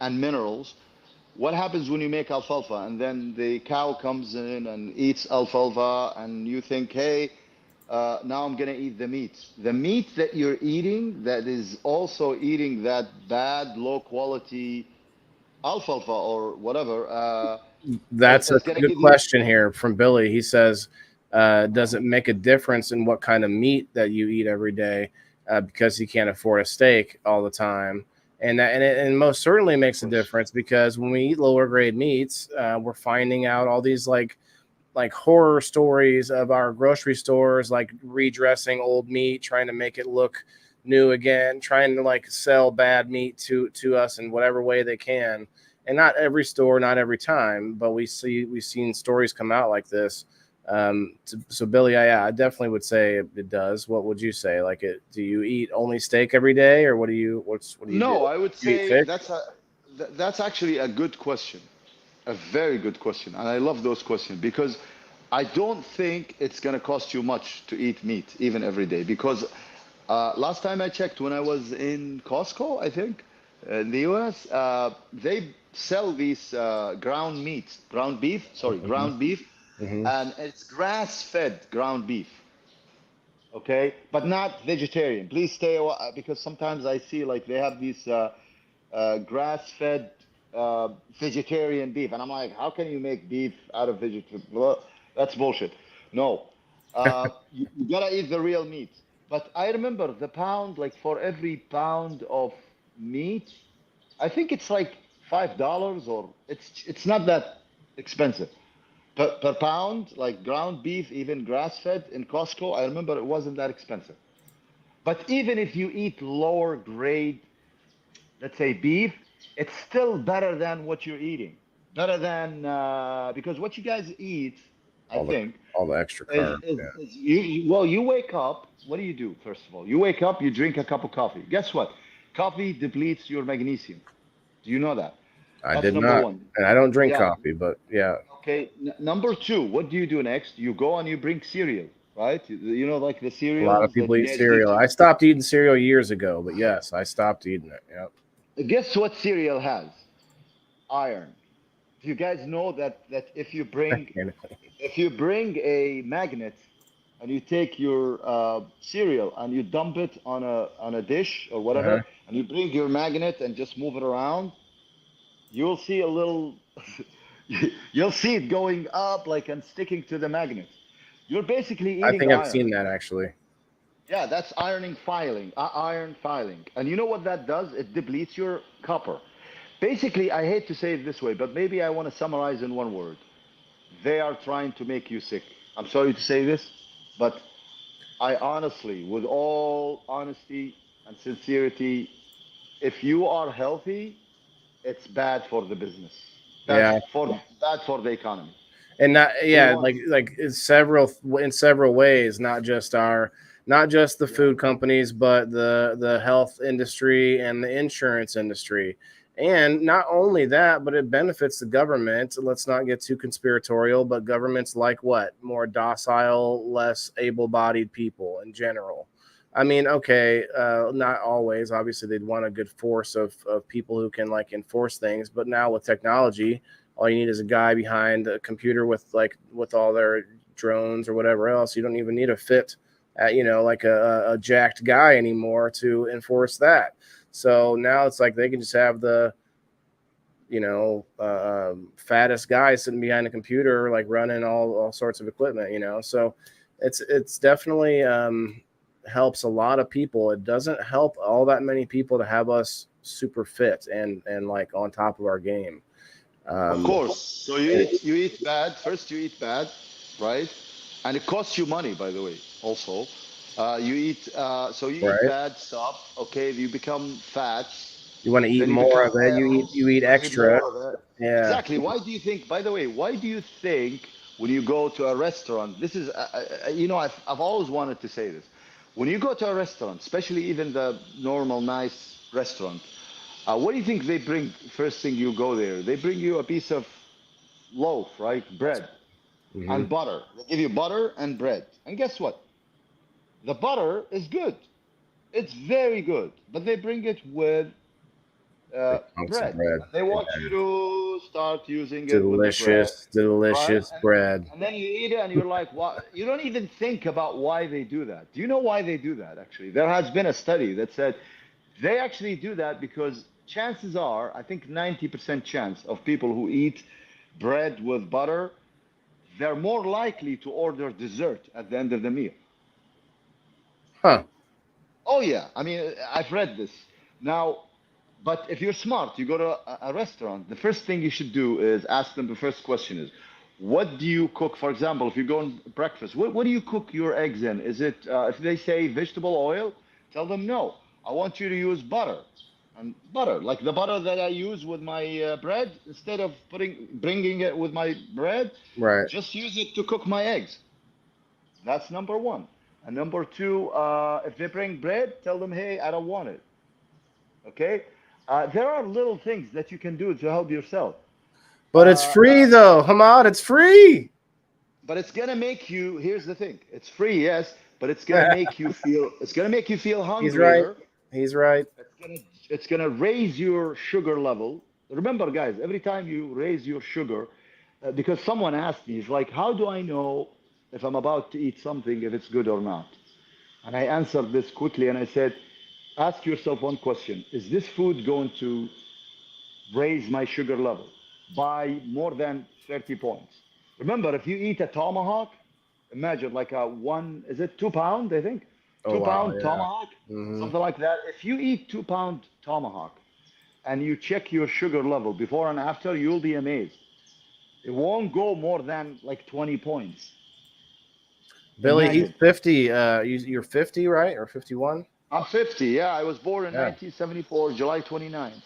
and minerals, what happens when you make alfalfa and then the cow comes in and eats alfalfa and you think, hey, now I'm gonna eat the meat. The meat that you're eating that is also eating that bad, low quality alfalfa or whatever, That's a is gonna good give you. question here from Billy. He says, does it make a difference in what kind of meat that you eat every day? Because he can't afford a steak all the time. And most certainly Of makes a course. difference because when we eat lower grade meats, we're finding out all these like horror stories of our grocery stores, like redressing old meat, trying to make it look new again, trying to like sell bad meat to us in whatever way they can. And not every store, not every time, but we've seen stories come out like this. So Billy, yeah, I definitely would say it does. What would you say? Like, do you eat only steak every day, or what do you do? No, I would You eat say fish? that's actually a good question. A very good question. And I love those questions because I don't think it's going to cost you much to eat meat, even every day. Because last time I checked, when I was in Costco, I think, in the US, they sell these ground beef, Hmm. and it's grass fed ground beef. Okay, but not vegetarian. Please stay away because sometimes I see like they have these grass-fed vegetarian beef, and I'm like, how can you make beef out of vegetable? That's bullshit. No, you gotta eat the real meat. But I remember the pound, like for every pound of meat, I think it's like $5, or it's not that expensive per pound, like ground beef, even grass-fed in Costco. I remember it wasn't that expensive. But even if you eat lower grade, let's say beef, it's still better than what you're eating. Better than because what you guys eat, I All the think, all the extra is, carbs. is, Yeah. is well, you wake up. What do you do first of all? You wake up, you drink a cup of coffee. Guess what? Coffee depletes your magnesium. Do you know that? I That's did number not, one. and I don't drink Yeah. coffee, but yeah, Okay. Number two, what do you do next? You go and you bring cereal, right? You know, like the a lot of cereals that people you eat guys give cereal. to. I stopped eating cereal years ago, but yes, I stopped eating it. Yep. Guess what cereal has? Iron. Do you guys know that And, if you bring a magnet and you take your cereal and you dump it on a dish or uh-huh. whatever, and you bring your magnet and just move it around, you'll see a little, you'll see it going up like and sticking to the magnet. You're basically I eating think I've iron. seen that actually. Yeah, that's iron filing. And you know what that does? It depletes your copper. Basically, I hate to say it this way, but maybe I want to summarize in one word. They are trying to make you sick. I'm sorry to say this, but I honestly, with all honesty and sincerity, if you are healthy, it's bad for the business. Yeah, Bad for the economy. and not We yeah, want, like it's several ways, not just the yeah, food companies, but the health industry and the insurance industry. And not only that, but it benefits the government. Let's not get too conspiratorial, but governments like what? More docile, less able-bodied people in general. I mean, okay, not always. Obviously, they'd want a good force of people who can like enforce things. But now with technology, all you need is a guy behind a computer with all their drones or whatever else. You don't even need a fit at, like a jacked guy anymore to enforce that. So now it's like they can just have the fattest guy sitting behind a computer, like running all sorts of equipment. So it's definitely helps a lot of people. It doesn't help all that many people to have us super fit and like on top of our game. of um, course. So you eat bad. First, you eat bad, right? And it costs you money, by the way. Also, you eat bad stuff. Okay, you become fat. You want to eat Then you more become of it. You eat you eat extra. more of it. Yeah. Exactly. Why do you think? By the way, why do you think when you go to a restaurant? This is, I've always wanted to say this. When you go to a restaurant, especially even the normal nice restaurant, what do you think they bring? First thing you go there, they bring you a piece of loaf, right? Bread Hmm. and butter. They give you butter and bread. And guess what? The butter is good. It's very good. But they bring it with Big chunks of bread. bread. And they want Yeah. you to start using it with the bread, Delicious, right? delicious bread. And then you eat it and you're like, what? You don't even think about why they do that. Do you know why they do that, actually? There has been a study that said they actually do that because chances are, I think 90% chance of people who eat bread with butter, they're more likely to order dessert at the end of the meal. Huh. Oh yeah, I mean, I've read this. Now, but if you're smart, you go to a restaurant, the first thing you should do is ask them, the first question is, what do you cook? For example, if you go on breakfast, what do you cook your eggs in? Is it, if they say vegetable oil, tell them no. I want you to use butter. And butter, like the butter that I use with my bread, instead of bringing it with my bread, Right. just use it to cook my eggs. That's number one. And number two, if they bring bread, tell them, hey, I don't want it. Okay? There are little things that you can do to help yourself. But it's free though, Hamad. It's free. But it's gonna make you. Here's the thing. It's free, yes, but it's gonna make you feel. It's gonna make you feel He's right. hungrier. He's right. It's gonna raise your sugar level. Remember, guys, every time you raise your sugar, because someone asked me, he's like, how do I know if I'm about to eat something if it's good or not? And I answered this quickly and I said, ask yourself one question. Is this food going to raise my sugar level by more than 30 points? Remember, if you eat a tomahawk, imagine like a one, is it 2 pound, I think? Oh Two wow, pound yeah. tomahawk, Hmm. something like that. If you eat 2 pound tomahawk and you check your sugar level before and after, you'll be amazed. It won't go more than like 20 points. Billy, he's Imagine. 50. You're 50, right? Or 51? I'm 50. Yeah, I was born in Yeah. 1974, July 29th.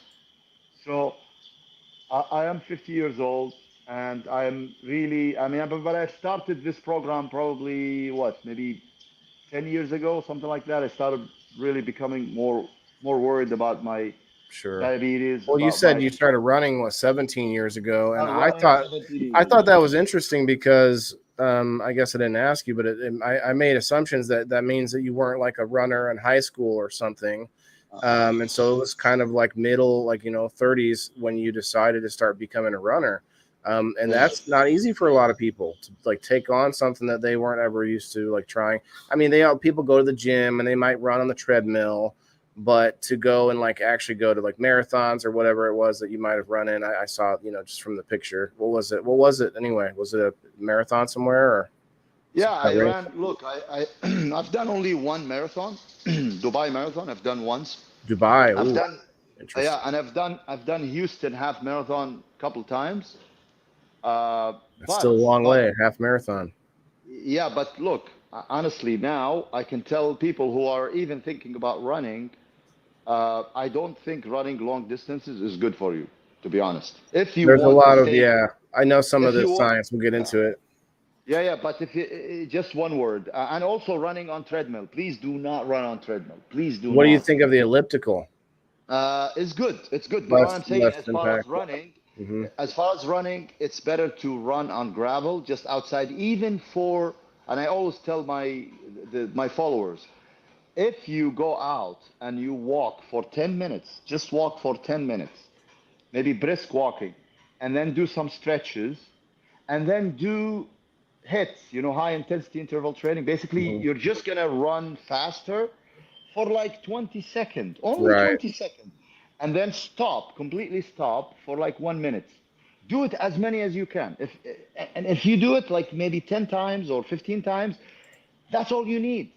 So I am 50 years old, and I'm really, I mean, but I started this program probably what, maybe 10 years ago, something like that. I started really becoming more worried about my Sure. diabetes, Well, you about said my you started running 17 years ago, and I'm I running thought 17 I years thought ago. that was interesting because I guess I didn't ask you, but I made assumptions that means that you weren't like a runner in high school or something. And so it was kind of like middle, like 30s when you decided to start becoming a runner. And Yeah. that's not easy for a lot of people to like take on something that they weren't ever used to, like trying. I mean, people go to the gym and they might run on the treadmill, but to go and like actually go to like marathons or whatever it was that you might have run in, I saw, just from the picture. What was it? What was it anyway? Was it a marathon somewhere or Yeah, some kind I of race? ran. Look, I've done only one marathon, Dubai Marathon. I've done once. Dubai. I've Ooh, done, yeah, interesting. and I've done Houston half marathon a couple times. Uh, That's still a but long but way, half marathon. yeah, but look, honestly, now I can tell people who are even thinking about running. I don't think running long distances is good for you, to be honest. If you There's a want to lot of, stay, yeah. I know some of if the you want, science. We'll get yeah, into it. yeah. But if you, just one word, and also running on treadmill. Please do not run on treadmill. Please do What do you not. think of the elliptical? It's good. It's good. But what Less I'm saying, less as far as impactful. running, Hmm. it's better to run on gravel, just outside, even for. And I always tell my followers, if you go out and you walk for 10 minutes, just walk for 10 minutes, maybe brisk walking, and then do some stretches, and then do hits, high intensity interval training. Basically, Hmm. you're just gonna run faster for like 20 seconds, only Right. 20 seconds, and then completely stop for like 1 minute. Do it as many as you can. If you do it like maybe 10 times or 15 times, that's all you need.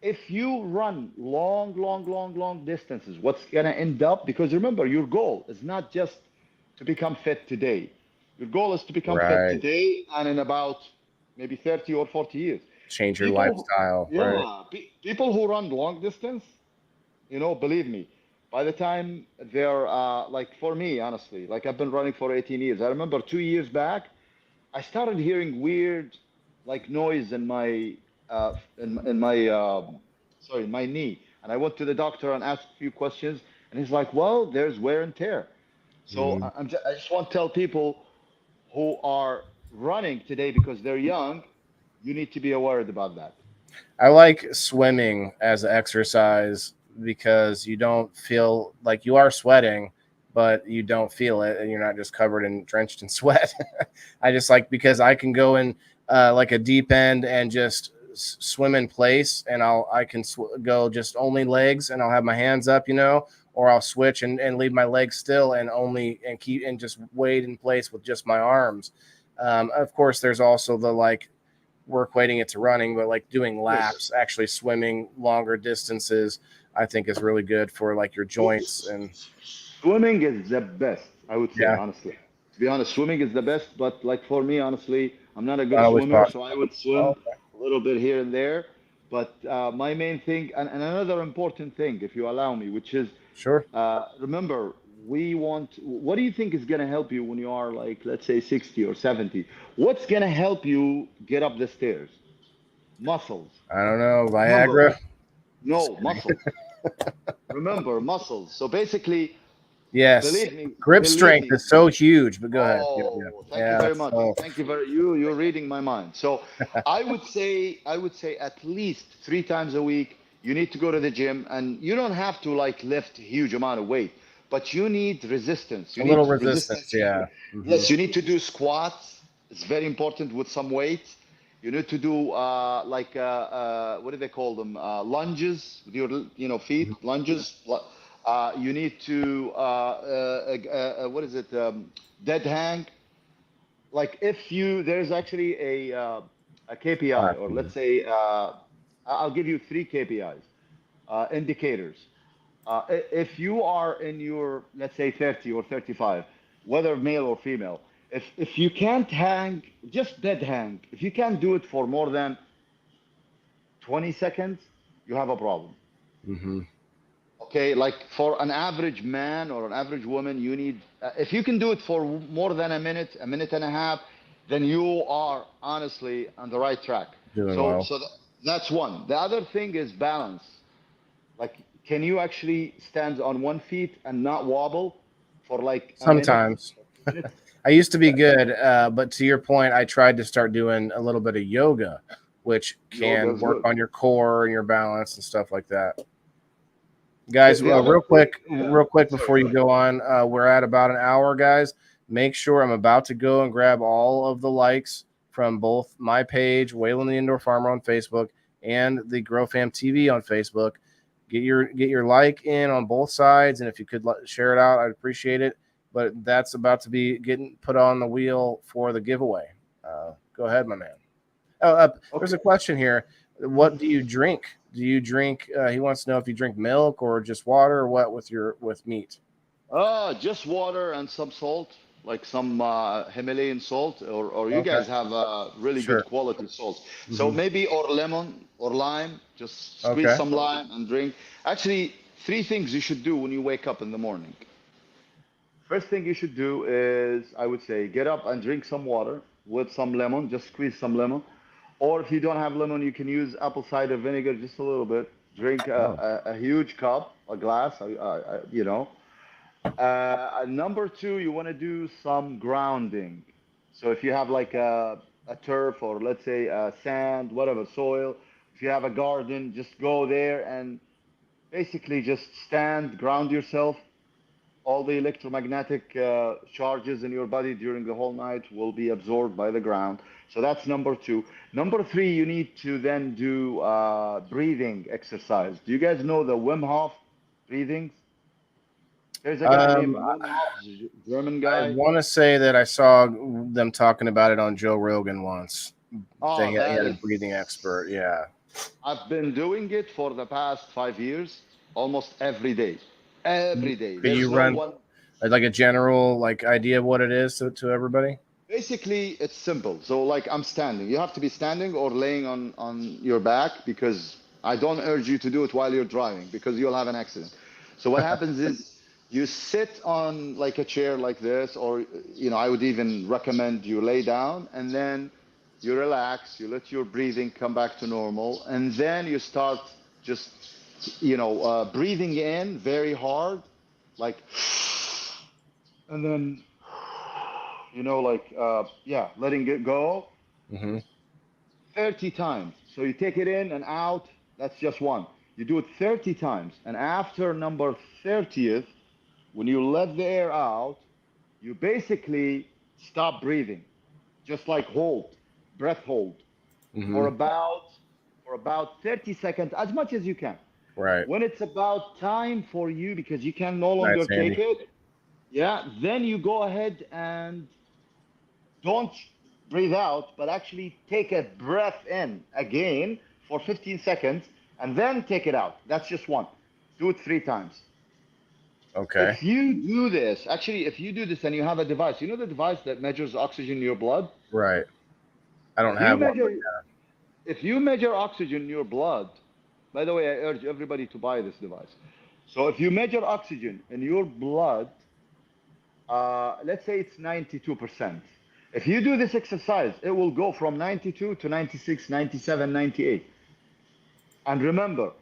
If you run long, long, long, long distances, what's going to end up? Because remember, your goal is not just to become fit today. Your goal is to become fit Right. today and in about maybe 30 or 40 years. Change your People, lifestyle. Right. yeah, people who run long distance, believe me, by the time they're like for me, honestly, like I've been running for 18 years. I remember 2 years back, I started hearing weird, like noise in my sorry, in my knee, and I went to the doctor and asked a few questions, and he's like, "Well, there's wear and tear." So Mhm. I just want to tell people who are running today because they're young, you need to be aware about that. I like swimming as an exercise because you don't feel like you are sweating, but you don't feel it, and you're not just covered and drenched in sweat. I just like because I can go in like a deep end and just swim in place, and I can go just only legs, and I'll have my hands up, or I'll switch and leave my legs still and only and keep and just wade in place with just my arms. Of course, there's also the like work weighting it to running, but like doing Yes. laps, actually swimming longer distances, I think is really good for like your joints and Swimming is the best, I would say, yeah, honestly. To be honest, swimming is the best, but like for me, honestly, I'm not a good not always swimmer, possible. so I would swim Oh, a little bit here and there. But my main thing, and another important thing, if you allow me, which is sure. remember, what do you think is going to help you when you are like, let's say 60 or 70? What's going to help you get up the stairs? Muscles. I don't know. Remember, Viagra. Just no, kidding. muscles. Remember, muscles. So basically, Yes. Grip believe strength me. is so huge, but go ahead. Yeah, yeah. Oh, thank you Yeah. very much. So Thank you very you're reading my mind. So I would say at least 3 times a week you need to go to the gym, and you don't have to like lift a huge amount of weight, but you need resistance. You a little need resistance. resistance Yeah. training. Hmm. Yes, you need to do squats. It's very important with some weights. You need to do what do they call them? Lunges with your feet. Lunges. You need to what is it? Dead hang. Like if you there's actually a KPI, or let's say I'll give you three KPIs, indicators. If you are in your, let's say, 30 or 35, whether male or female, if you can't hang, just dead hang, if you can't do it for more than 20 seconds, you have a problem. Hmm. Okay, like for an average man or an average woman, you need, if you can do it for more than a minute and a half, then you are honestly on the right track. Doing So, well. that's one. The other thing is balance. Like, can you actually stand on one feet and not wobble for like a minute? Sometimes. 2 minutes? I used to be good, but to your point, I tried to start doing a little bit of yoga, which Yoga can is work good. on your core and your balance and stuff like that. Guys, The other thing, yeah. real quick Sorry, before you sorry. go on, we're at about an hour, guys. Make sure I'm about to go and grab all of the likes from both my page, Wayland the Indoor Farmer on Facebook, and the Grow Fam TV on Facebook. Get your like in on both sides, and if you could share it out, I'd appreciate it. But that's about to be getting put on the wheel for the giveaway. Go ahead, my man. Oh, there's Okay. a question here. What do you drink? Do you drink? He wants to know if you drink milk or just water or what with meat. Just water and some salt, like some Himalayan salt, or you Okay, guys have really good sure. quality salt. So Hmm. maybe or lemon or lime, just squeeze Okay. some lime and drink. Actually, three things you should do when you wake up in the morning. First thing you should do is, I would say, get up and drink some water with some lemon, just squeeze some lemon. Or if you don't have lemon, you can use apple cider vinegar just a little bit. Drink Oh, a huge cup, a glass, number two, you want to do some grounding. So if you have like a turf, or let's say sand, whatever, soil, if you have a garden, just go there and basically just stand, ground yourself. All the electromagnetic charges in your body during the whole night will be absorbed by the ground. So that's number two. Number three, you need to then do breathing exercise. Do you guys know the Wim Hof breathings? There's a guy um, named Wim Hof, German I guy. want to say that I saw them talking about it on Joe Rogan once. Oh, He that had a is. breathing expert. Yeah. I've been doing it for the past 5 years, almost every day. Could Every day. you There's no run one. like a general like idea of what it is to everybody? Basically, it's simple. So, like, I'm standing. You have to be standing or laying on your back, because I don't urge you to do it while you're driving, because you'll have an accident. So what happens is you sit on like a chair like this, or I would even recommend you lay down, and then you relax, you let your breathing come back to normal, and then you start just breathing in very hard, like, and then letting it go Mm-hmm. 30 times. So you take it in and out, that's just one. You do it 30 times, and after number 30th, when you let the air out, you basically stop breathing, just like breath hold, Mm-hmm. for about 30 seconds, as much as you can. Right. When it's about time for you, because you can no longer Nice, take Andy. it, then you go ahead and don't breathe out, but actually take a breath in again for 15 seconds and then take it out. That's just one. Do it 3 times. Okay. If you do this, and you have a device, the device that measures oxygen in your blood? Right. I don't If you have one. measure if you measure oxygen in your blood, by the way, I urge everybody to buy this device. So if you measure oxygen in your blood, let's say it's 92%. If you do this exercise, it will go from 92 to 96, 97, 98. And remember,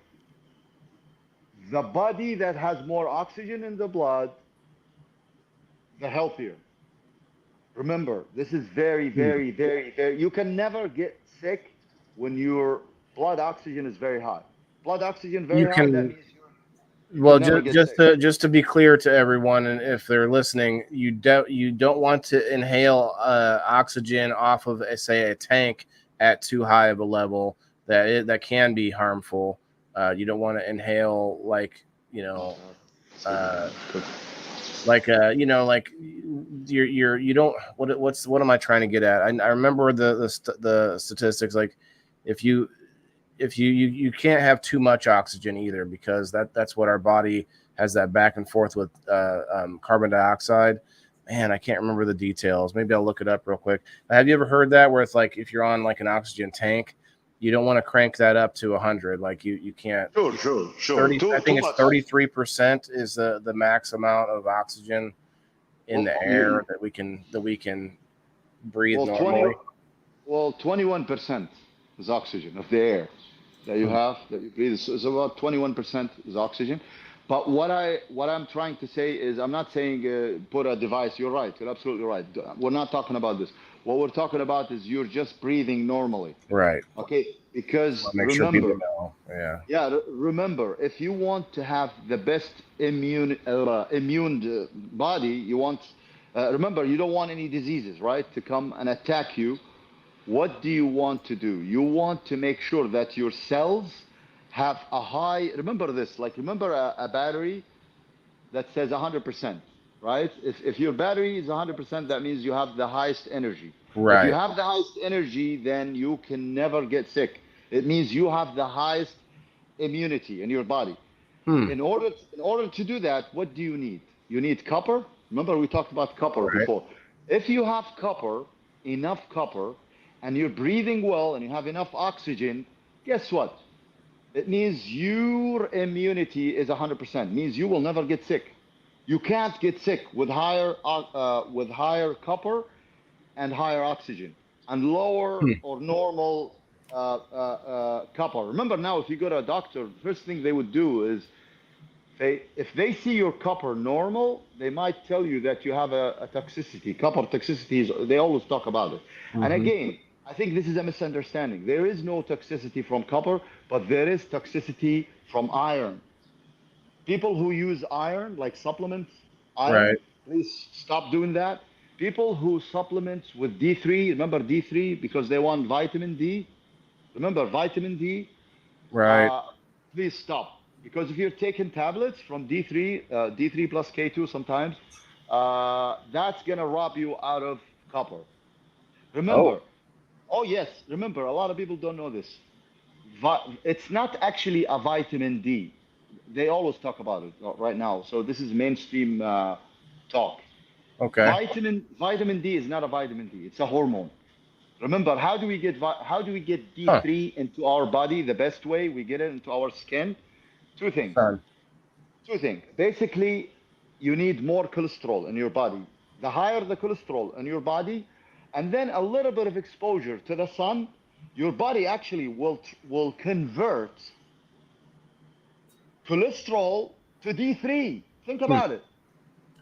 the body that has more oxygen in the blood, the healthier. Remember, this is very, Hmm. very, very, very. You can never get sick when your blood oxygen is very high. Blood oxygen very You high, that can means you Well, can never get sick. just to be clear to everyone, and if they're listening, you don't want to inhale oxygen off of say a tank at too high of a level that can be harmful. You don't want to inhale like uh, like you don't what am I trying to get at? I remember the statistics, like if you you can't have too much oxygen either, because that's what our body has, that back and forth with carbon dioxide. Man, I can't remember the details. Maybe I'll look it up real quick. Have you ever heard that, where it's like if you're on like an oxygen tank, you don't want to crank that up to 100? Like you can't. Sure. 30, I Too think it's much. 33% is the max amount of oxygen in the air You, that we can breathe well, 20, normally. well, 21% is oxygen of the air that you have, that you breathe. So about 21% is oxygen. But what I'm trying to say is, I'm not saying put a device. You're right. You're absolutely right. We're not talking about this. What we're talking about is you're just breathing normally. Right. Okay? Because Make sure people know. Yeah. remember, if you want to have the best immune body, you want. Remember, you don't want any diseases, right, to come and attack you. What do you want to do? You want to make sure that your cells have a high. Remember this. Like, remember a battery that says 100%, right? If your battery is 100%, that means you have the highest energy. If you Right. have the highest energy, then you can never get sick. It means you have the highest immunity in your body. Hmm. In order to do that, what do you need? You need copper. Remember, we talked about copper Right. before. If you have copper, enough copper, and you're breathing well and you have enough oxygen, guess what? It means your immunity is 100%. It means you will never get sick. You can't get sick with higher copper and higher oxygen, and lower Hmm. or normal copper. Remember, now if you go to a doctor, the first thing they would do is if they see your copper normal, they might tell you that you have a toxicity. Copper toxicities, they always talk about it. And Mm-hmm. again, I think this is a misunderstanding. There is no toxicity from copper, but there is toxicity from iron. People who use iron, like supplements, Right. iron, please stop doing that. People who supplements with D3, remember D3, because they want vitamin D. Remember vitamin D? Right. Uh, please stop. Because if you're taking tablets from D3, D3 plus K2 sometimes, that's going to rob you out of copper. Oh. Remember, oh yes, remember, a lot of people don't know this. It's not actually a vitamin D. They always talk about it right now. So this is mainstream talk. Okay. Vitamin D is not a vitamin D. It's a hormone. Remember, how do we get Huh. D3 into our body? The best way we get it into our skin. Two things. Son. Two things. Basically, you need more cholesterol in your body. The higher the cholesterol in your body, and then a little bit of exposure to the sun, your body actually will convert cholesterol to D3. Think Hmm. about it.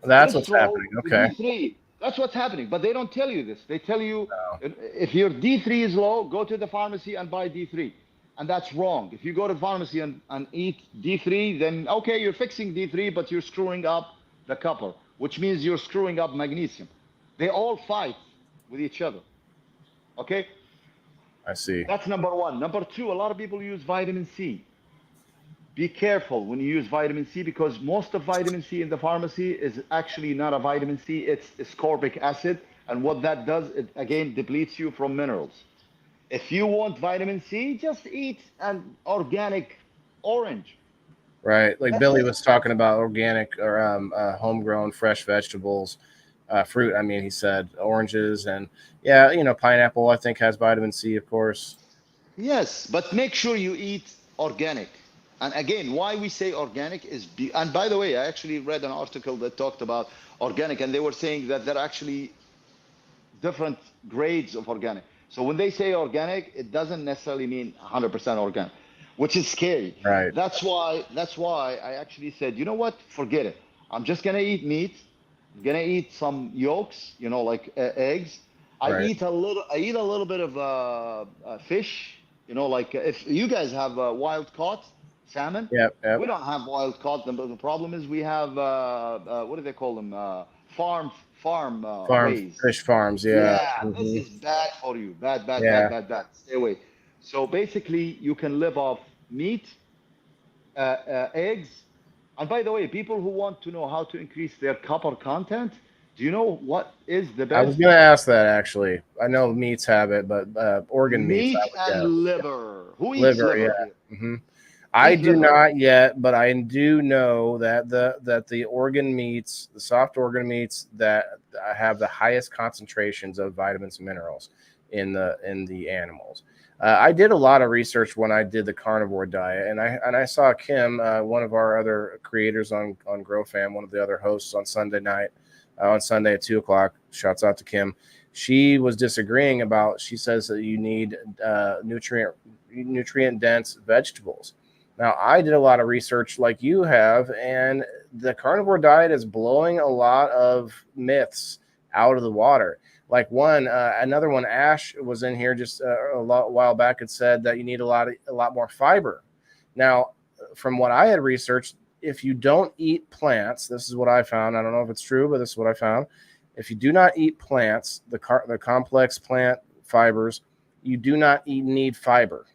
That's what's Cholesterol happening. to Okay. D3. That's what's happening. But they don't tell you this. They tell you Oh, if your D3 is low, go to the pharmacy and buy D3. And that's wrong. If you go to the pharmacy and eat D3, then okay, you're fixing D3, but you're screwing up the copper, which means you're screwing up magnesium. They all fight with each other. Okay? I see. That's number one. Number two, a lot of people use vitamin C. Be careful when you use vitamin C because most of vitamin C in the pharmacy is actually not a vitamin C, it's ascorbic acid. And what that does, it again depletes you from minerals. If you want vitamin C, just eat an organic orange. Right. Like That's Billy it. was talking about organic or homegrown fresh vegetables, fruit. I mean, he said oranges and yeah, pineapple, I think has vitamin C, of course. Yes, but make sure you eat organic. And again, why we say organic is, and by the way, I actually read an article that talked about organic, and they were saying that there are actually different grades of organic. So when they say organic, it doesn't necessarily mean 100% organic, which is scary. Right. That's why I actually said, you know what? Forget it. I'm just gonna eat meat. I'm gonna eat some yolks, like eggs. Right. I eat a little bit of fish. Like if you guys have wild caught salmon, Yep. Yep. we don't have wild caught. The problem is we have what do they call them? Farm raised. Fish farms. Yeah. Yeah, this Hmm. is bad for you. Bad, bad, bad, Yeah. bad, bad. Stay away. So basically, you can live off meat, eggs. And by the way, people who want to know how to increase their copper content, do you know what is the I was best? going to ask that actually. I know meats have it, but organ meats, I Meat would and guess. liver. Who eats Liver. liver here? Yeah. I Eat do liver. not yet, but I do know that the organ meats, the soft organ meats that have the highest concentrations of vitamins and minerals in the animals. I did a lot of research when I did the carnivore diet, and I saw Kim, one of our other creators on GrowFam, one of the other hosts on Sunday night, on Sunday at 2:00. Shouts out to Kim. She was disagreeing about. She says that you need nutrient dense vegetables. Now, I did a lot of research like you have, and the carnivore diet is blowing a lot of myths out of the water. Like another one, Ash was in here just a while back and said that you need a lot more fiber. Now, from what I had researched, if you don't eat plants, this is what I found. I don't know if it's true, but this is what I found. If you do not eat plants, the complex plant fibers, you do not need fiber.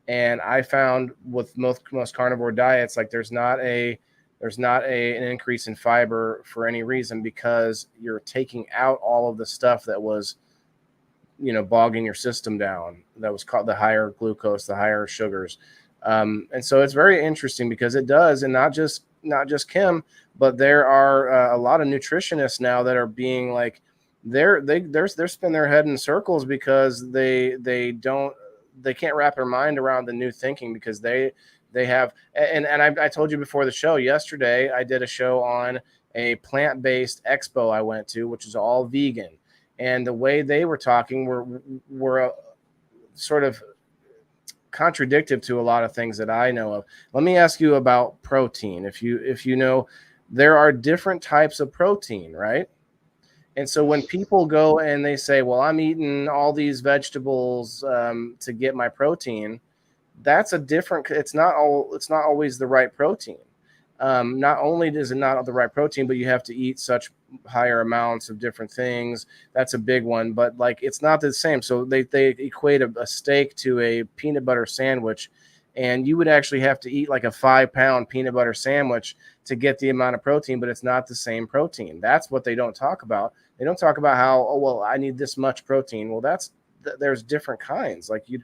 And I found with most carnivore diets, like there's not an increase in fiber for any reason because you're taking out all of the stuff that was bogging your system down. That was called the higher glucose, the higher sugars, and so it's very interesting because it does, and not just Kim, but there are a lot of nutritionists now that are being like they're spinning their head in circles because they can't wrap their mind around the new thinking because they have and I told you before the show yesterday I did a show on a plant-based expo I went to, which is all vegan, and the way they were talking were sort of contradictive to a lot of things that I know of. Let me ask you about protein. If you know, there are different types of protein, right? And so when people go and they say, well, I'm eating all these vegetables to get my protein, that's a different, it's not always the right protein. Not only is it not the right protein, but you have to eat such higher amounts of different things. That's a big one, but like, it's not the same. So they equate a steak to a peanut butter sandwich, and you would actually have to eat like a 5-pound peanut butter sandwich to get the amount of protein, but it's not the same protein. That's what they don't talk about. They don't talk about how, oh, well, I need this much protein. Well, there's different kinds. Like you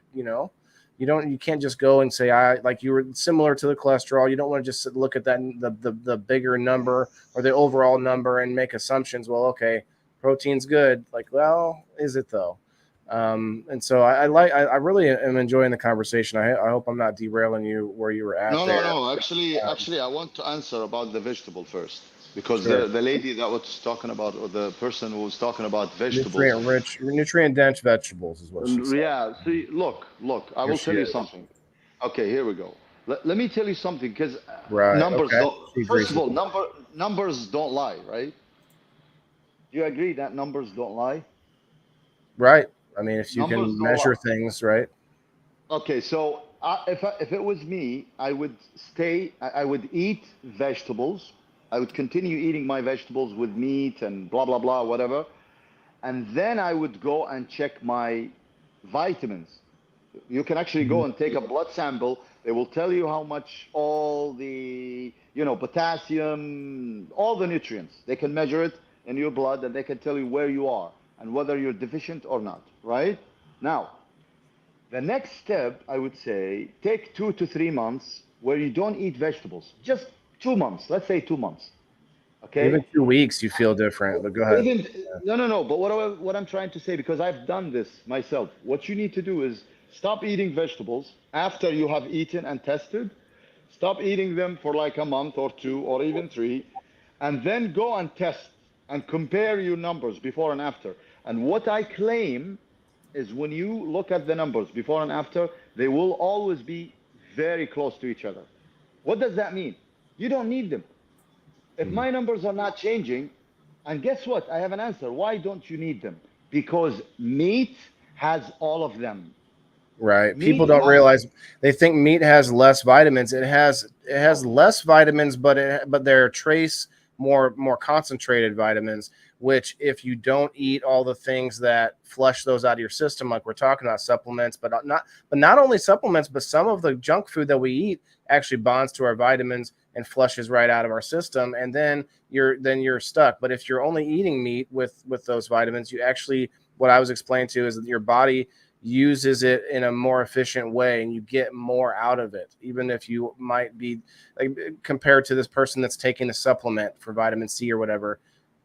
can't just go and say, like you were similar to the cholesterol. You don't want to just look at that, the bigger number or the overall number and make assumptions. Well, okay, protein's good. Like, well, is it though? And so I really am enjoying the conversation. I hope I'm not derailing you where you were at No, no, there. no. Actually, I want to answer about the vegetable first because Sure. the lady that was talking about, or the person who was talking about vegetables. Nutrient rich, nutrient dense vegetables is what she said. Yeah. See, look. I Here will she tell you is. something. Okay, here we go. Let me tell you something because Right. numbers Okay. don't. She First agrees of with all, you. numbers don't lie, right? Do you agree that numbers don't lie? Right. I mean, if you Numbers can don't measure lie. things, right? Okay, so if it was me, I would stay. I would eat vegetables. I would continue eating my vegetables with meat and blah blah blah whatever, and then I would go and check my vitamins. You can actually Mhm. go and take a blood sample. They will tell you how much all the, potassium, all the nutrients. They can measure it in your blood and they can tell you where you are and whether you're deficient or not, right? Now, the next step, I would say, take 2 to 3 months where you don't eat vegetables. Just 2 months. Let's say 2 months. Okay? Even 2 weeks, you feel different. But go ahead. Even no, no, no. But what I'm trying to say, because I've done this myself, what you need to do is stop eating vegetables after you have eaten and tested. Stop eating them for like a month or two or even three, and then go and test and compare your numbers before and after. And what I claim is when you look at the numbers before and after, they will always be very close to each other. What does that mean? You don't need them. If Mhm. my numbers are not changing, and guess what? I have an answer. Why don't you need them? Because meat has all of them. Right. People Meat don't has, realize they think meat has less vitamins. It has less vitamins, but they're trace more concentrated vitamins. Which, if you don't eat all the things that flush those out of your system, like we're talking about supplements, but not only supplements, but some of the junk food that we eat actually bonds to our vitamins and flushes right out of our system, and then you're stuck. But if you're only eating meat with those vitamins, you actually, what I was explaining to is that your body uses it in a more efficient way and you get more out of it, even if you might be like compared to this person that's taking a supplement for vitamin C or whatever.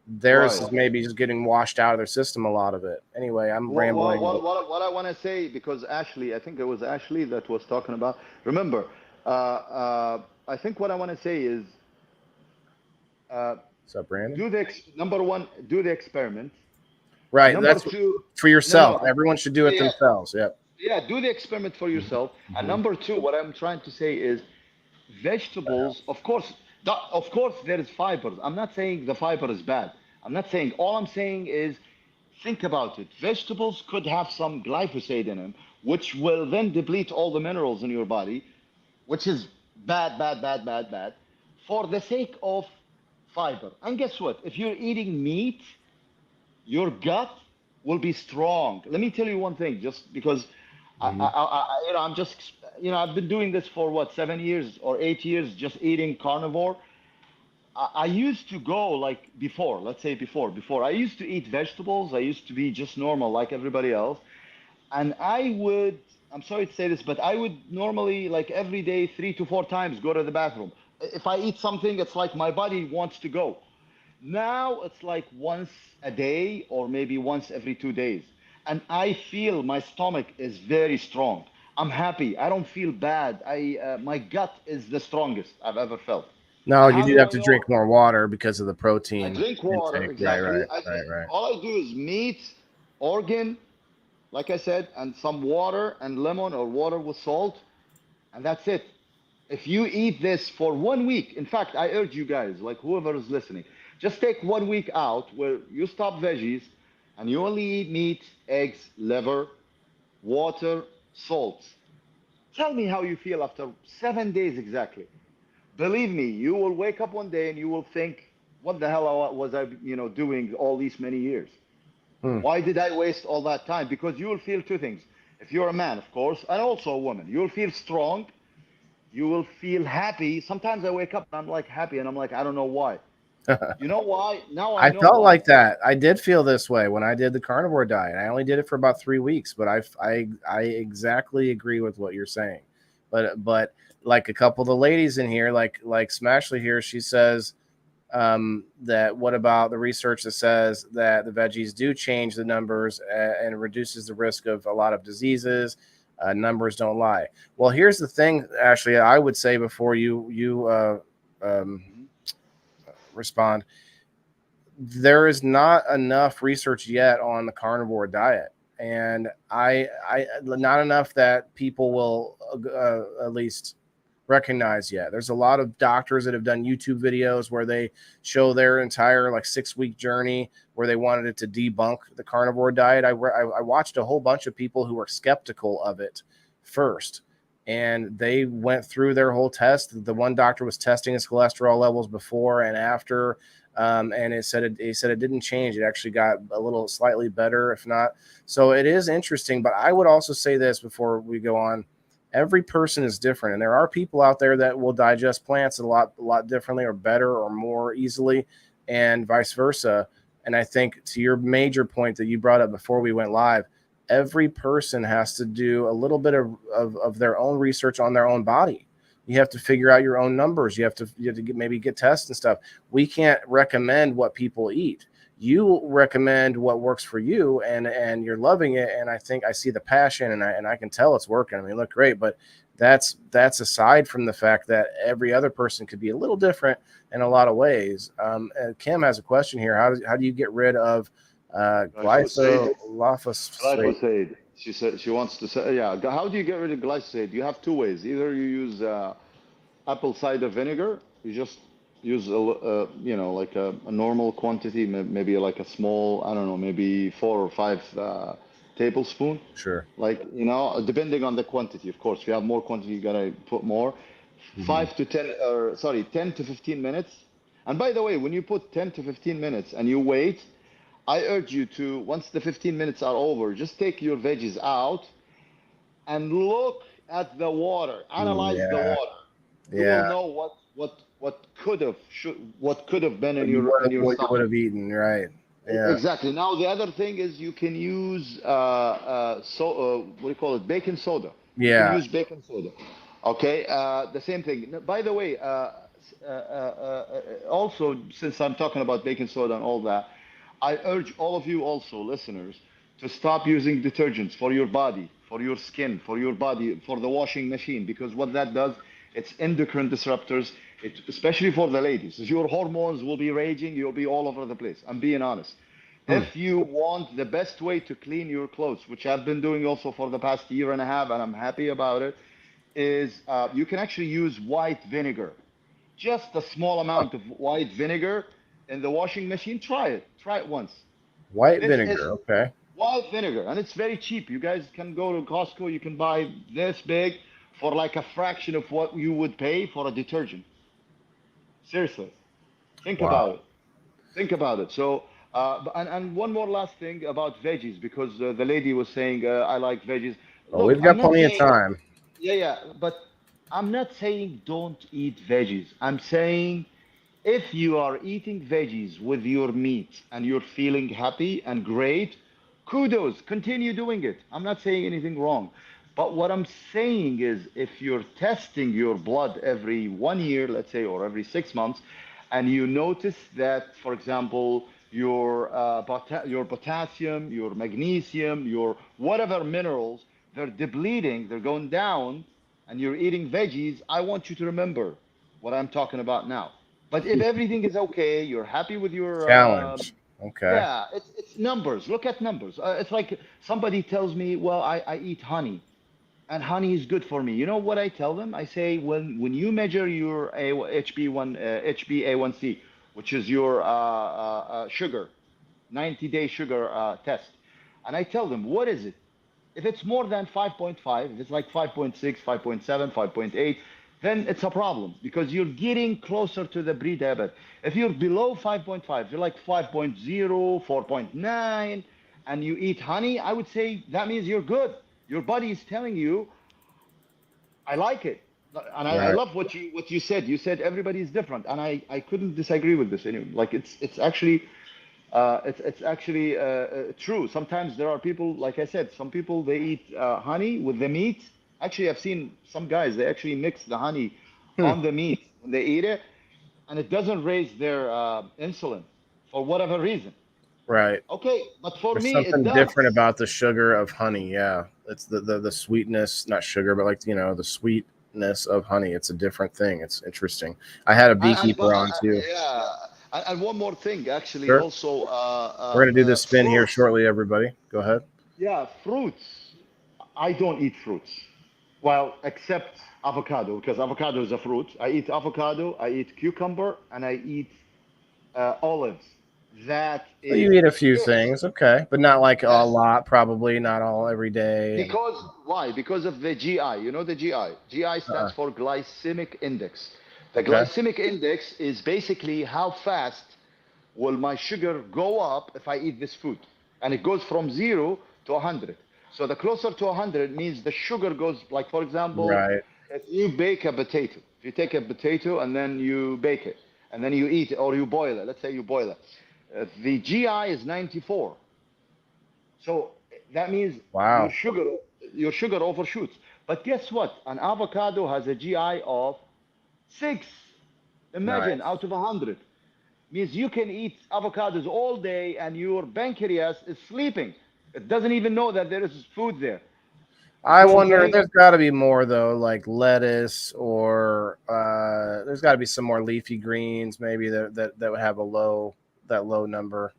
Theirs right. is maybe just getting washed out of their system, a lot of it. Anyway, I'm What, what, rambling. what, what I want to say, because Ashley, I think it was Ashley that was talking about. Remember, I think what I want to say is uh, What's up, Brandon? number one, do the experiment. Right, Number that's two, for no, no, yourself. no. Everyone should do it Yeah, themselves. Yep. yeah, do the experiment for yourself. And number two, what I'm trying to say is vegetables, of course, of course, there is fibers. I'm not saying the fiber is bad. I'm not saying, all I'm saying is think about it. Vegetables could have some glyphosate in them, which will then deplete all the minerals in your body, which is bad, bad, bad, bad, bad, for the sake of fiber. And guess what? If you're eating meat, your gut will be strong. Let me tell you one thing, just because Mhm. I'm just, I've been doing this for what, 7 years or 8 years, just eating carnivore. I used to go like before, let's say before, I used to eat vegetables. I used to be just normal like everybody else. And I'm sorry to say this, but I would normally, like every day, 3 to 4 times go to the bathroom. If I eat something, it's like my body wants to go. Now it's like once a day or maybe once every 2 days. And I feel my stomach is very strong. I'm happy. I don't feel bad. My gut is the strongest I've ever felt. No, And you how do do have I to know? drink more water because of the I protein drink water, intake. Right, exactly. right, right, right. All I do is meat, organ, like I said, and some water and lemon or water with salt, and that's it. If you eat this for 1 week, in fact, I urge you guys, like whoever is listening, just take 1 week out where you stop veggies and you only eat meat, eggs, liver, water, salt. Tell me how you feel after 7 days exactly. Believe me, you will wake up one day and you will think, what the hell was I, doing all these many years? Hmm. Why did I waste all that time? Because you will feel two things. If you're a man, of course, and also a woman, you will feel strong. You will feel happy. Sometimes I wake up and I'm like happy and I'm like, I don't know why. You know why? Now I I know felt why. like that. I did feel this way when I did the carnivore diet. I only did it for about 3 weeks, but I exactly agree with what you're saying. But like a couple of the ladies in here, like Smashly here, she says That what about the research that says that the veggies do change the numbers and reduces the risk of a lot of diseases? Numbers don't lie. Well, here's the thing, Ashley. I would say before you respond, there is not enough research yet on the carnivore diet, and I not enough that people will at least recognize yet. There's a lot of doctors that have done YouTube videos where they show their entire like 6 week journey where they wanted it to debunk the carnivore diet. I watched a whole bunch of people who were skeptical of it first, and they went through their whole test. The one doctor was testing his cholesterol levels before and after, and he said it didn't change. It actually got a little slightly better, if not. So it is interesting. But I would also say this before we go on. Every person is different, and there are people out there that will digest plants a lot differently or better or more easily, and vice versa. And I think to your major point that you brought up before we went live, every person has to do a little bit of their own research on their own body. You have to figure out your own numbers. You have to maybe get tests and stuff. We can't recommend what people eat. You recommend what works for you, and you're loving it. And I think I see the passion, and I can tell it's working. I mean, it looked great, but that's aside from the fact that every other person could be a little different in a lot of ways. Kim has a question here. How do you get rid of glyphosate? Glyphosate. She said she wants to say, yeah. How do you get rid of glyphosate? You have two ways. Either you use apple cider vinegar. You just use like a normal quantity, maybe like a small, I don't know, maybe 4 or 5 tablespoon. Sure. Like, depending on the quantity, of course. If you have more quantity, you gotta put more. 10 to 15 minutes. And by the way, when you put 10 to 15 minutes and you wait, I urge you to, once the 15 minutes are over, just take your veggies out and look at the water. Analyze the water. You will know what could have been in your what you stomach. would have eaten, right? Yeah. Exactly. Now the other thing is you can use what do you call it? Baking soda. Yeah. You can use baking soda. Okay. The same thing. By the way, also since I'm talking about baking soda and all that, I urge all of you also listeners to stop using detergents for your body, for your skin, for your body, for the washing machine, because what that does, it's endocrine disruptors, especially for the ladies. Your hormones will be raging, you'll be all over the place. I'm being honest. If you want the best way to clean your clothes, which I've been doing also for the past year and a half, and I'm happy about it, is you can actually use white vinegar. Just a small amount of white vinegar in the washing machine. Try it once. White vinegar, okay. White vinegar, and it's very cheap. You guys can go to Costco, you can buy this big for like a fraction of what you would pay for a detergent. Seriously, think about it. Think about it. So, and one more last thing about veggies, because the lady was saying I like veggies. Well, we've got plenty of time. Yeah, but I'm not saying don't eat veggies. I'm saying if you are eating veggies with your meat and you're feeling happy and great, kudos, continue doing it. I'm not saying anything wrong. But what I'm saying is if you're testing your blood every 1 year, let's say, or every 6 months, and you notice that, for example, your potassium, your magnesium, your whatever minerals, they're depleting, they're going down, and you're eating veggies, I want you to remember what I'm talking about now. But if everything is okay, you're happy with your challenge. Okay. Yeah, it's numbers. Look at numbers. It's like somebody tells me, well, I eat honey, and honey is good for me. You know what I tell them? I say when you measure your HbA1c, which is your sugar, 90-day sugar test, and I tell them, what is it? If it's more than 5.5, if it's like 5.6, 5.7, 5.8, then it's a problem because you're getting closer to the pre-diabetes. If you're below 5.5, you're like 5.0, 4.9, and you eat honey, I would say that means you're good. Your body is telling you, I like it. And I love what you said. You said everybody is different, and I couldn't disagree with this anyway. Like it's actually true. Sometimes there are people, like I said, some people they eat honey with the meat. Actually, I've seen some guys they actually mix the honey on the meat when they eat it. and it doesn't raise their insulin for whatever reason. Right. Okay, but for There's me, it something does. different about the sugar of honey. Yeah, it's the sweetness, not sugar, but like the sweetness of honey. It's a different thing. It's interesting. I had a But beekeeper on too. yeah, and one more thing, actually, Sure. also, We're gonna do this spin here fruits. shortly. Everybody, go ahead. Yeah, fruits. I don't eat fruits. Well, except avocado, because avocado is a fruit. I eat avocado, I eat cucumber, and I eat olives. That Well, you is eat a few it. things, okay, but not like a Yes. lot. Probably not all every day. And Because why? Because of the GI. You know the GI. GI stands for glycemic index. The okay, glycemic index is basically how fast will my sugar go up if I eat this food, and it goes from 0 to 100. So the closer to 100 means the sugar goes, like for example, right. if you bake a potato, if you take a potato and then you bake it, and then you eat it or you boil it. Let's say you boil it. The GI is 94. So that means Wow. your sugar overshoots. But guess what? An avocado has a GI of 6. Imagine Nice. out of 100. Means you can eat avocados all day and your pancreas is sleeping. It doesn't even know that there is food there. You I see what I'm wonder. saying? There's got to be more though, like lettuce or there's got to be some more leafy greens, maybe that would have that low number.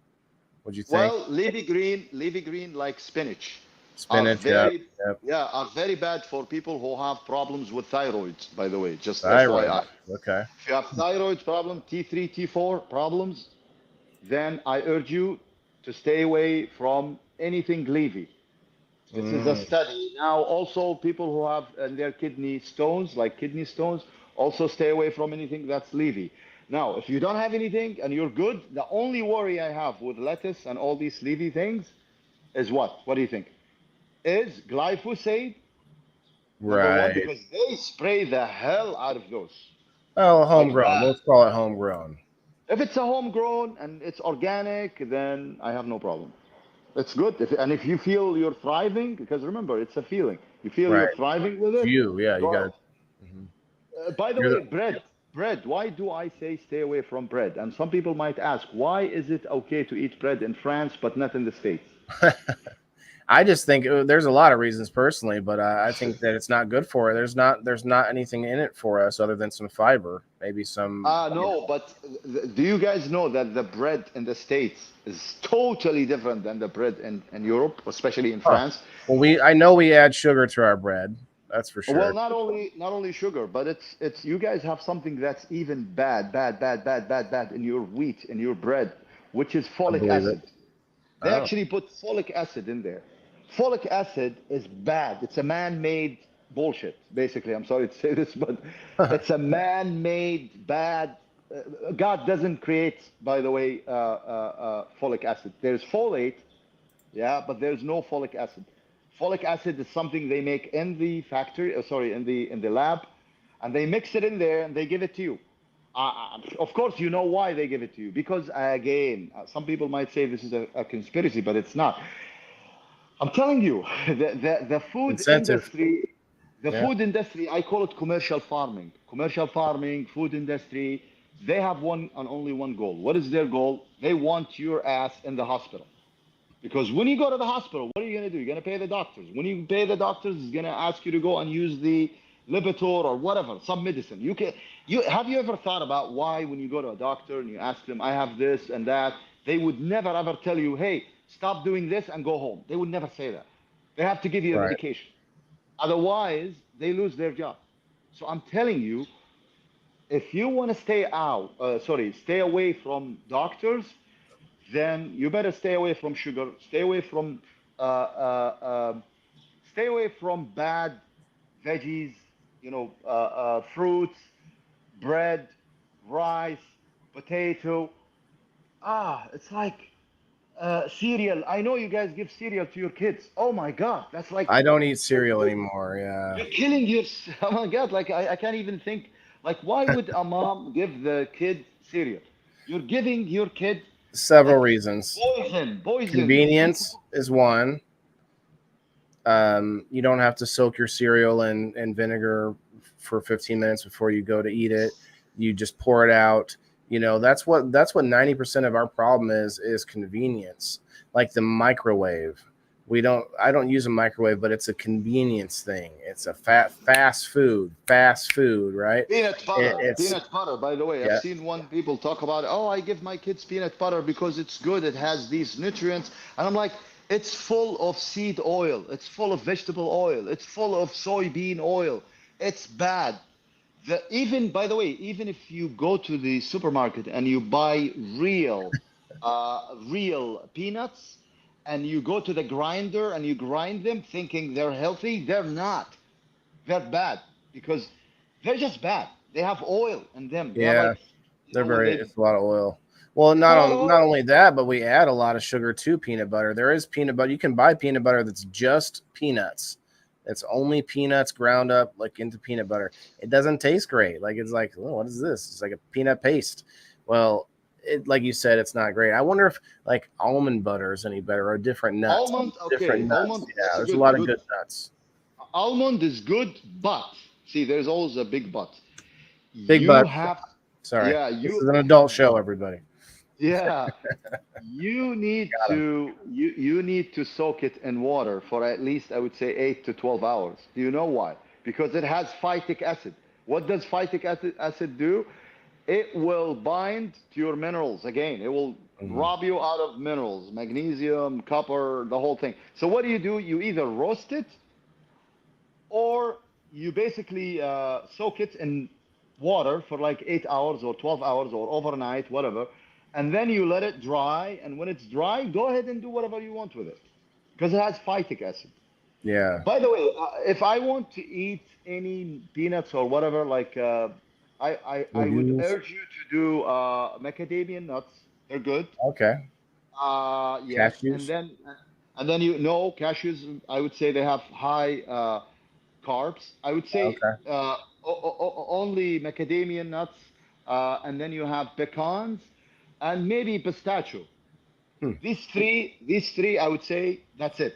Would you think? Well, leafy green like spinach are Spinach, yep, yep. are very bad for people who have problems with thyroids, by the way, just Thyroid. FYI. Okay. If you have thyroid problem, T3, T4 problems, then I urge you to stay away from anything leafy. This is a Mm, study. Now, also people who have in their kidney stones, like kidney stones, also stay away from anything that's leafy. Now, if you don't have anything and you're good, the only worry I have with lettuce and all these leafy things is what? What do you think? Is glyphosate number one, right. because they spray the hell out of those. Oh, Like homegrown. bad. Let's call it homegrown. If it's a homegrown and it's organic, then I have no problem. It's good. And if you feel you're thriving, because remember, it's a feeling. You feel Right. you're thriving with it, You, yeah, you go got ahead. to. Mhm. By the You're way, bread. Why do I say stay away from bread? And some people might ask, why is it okay to eat bread in France but not in the States? the. I just think there's a lot of reasons personally, but I think that it's not good for it. There's not anything in it for us other than some fiber, maybe some. No, but do you guys know that the bread in the States is totally different than the bread in Europe, especially in Huh. France? Well, I know we add sugar to our bread. That's for Well, sure. not only sugar, but it's you guys have something that's even bad in your wheat, in your bread, which is I folic believe it. acid. They Oh, actually put folic acid in there. Folic acid is bad. It's a man-made bullshit, basically. I'm sorry to say this, but it's a man-made bad. God doesn't create, by the way, folic acid. There's folate, yeah, but there's no folic acid. Folic acid is something they make in the factory, sorry, in the lab, and they mix it in there and they give it to you. Of course, you know why they give it to you, because again, some people might say this is a conspiracy, but it's not. I'm telling you, the food incentive. industry, Yeah. I call it commercial farming. Commercial farming, food industry, they have one and only one goal. What is their goal? They want your ass in the hospital. Because when you go to the hospital, what are you going to do? You're going to pay the doctors. When you pay the doctors, it's going to ask you to go and use the Lipitor or whatever, some medicine. Have you ever thought about why when you go to a doctor and you ask them, I have this and that, they would never ever tell you, hey, stop doing this and go home. They would never say that. They have to give you a Right. medication. Otherwise, they lose their job. So I'm telling you, if you want to stay away from doctors, then you better stay away from sugar, uh, uh, um, stay away from bad veggies, fruits, bread, rice, potato. It's like cereal. I know you guys give cereal to your kids. Oh my God, that's like I don't eat cereal anymore. Yeah. you're killing your. Oh my God, like I can't even think. Like, why would a mom give the kid cereal? You're giving your kid Several like reasons. poison. It's like Convenience is one. You don't have to soak your cereal in vinegar for 15 minutes before you go to eat it. You just pour it out. That's what 90% of our problem is convenience. Like the microwave. I don't use a microwave, but it's a convenience thing. It's a fast food, right? Peanut butter, It's peanut butter. By the way, I've yeah, seen one people talk about, oh, I give my kids peanut butter because it's good. It has these nutrients, and I'm like, it's full of seed oil. It's full of vegetable oil. It's full of soybean oil. It's bad. Even by the way, even if you go to the supermarket and you buy real peanuts, and you go to the grinder and you grind them thinking they're healthy, they're not. They're bad because they're just bad. They have oil in them. They have yeah. like, when they, It's a lot of oil. Well, it's a lot of not oil. only that, but we add a lot of sugar to peanut butter. There is peanut butter. You can buy peanut butter that's just peanuts. It's only peanuts ground up like into peanut butter. It doesn't taste great. Like it's like, oh, what is this? It's like a peanut paste. Well, like you said, it's not great. I wonder if like almond butter is any better or different nuts. Almond, Different okay, nuts. almond. Yeah, That's a there's a lot of good. good nuts. Almond is good, but see, there's always a big but. Big You butt. have, Sorry, yeah, this you, is an adult show, everybody. yeah, you need to soak it in water for at least, I would say, 8 to 12 hours. Do you know why? Because it has phytic acid. What does phytic acid do? It will bind to your minerals again. It will rob you out of minerals, magnesium, copper, the whole thing. So what do? You either roast it or you basically soak it in water for like 8 hours or 12 hours or overnight, whatever, and then you let it dry. And when it's dry, go ahead and do whatever you want with it because it has phytic acid. Yeah. By the way, if I want to eat any peanuts or whatever, like I would Legumes. urge you to do macadamia nuts. They're good. Okay. Yes, Cashews. and then you know cashews. I would say they have high carbs. I would say Okay. only macadamia nuts, and then you have pecans, and maybe pistachio. Hmm. These three, I would say that's it.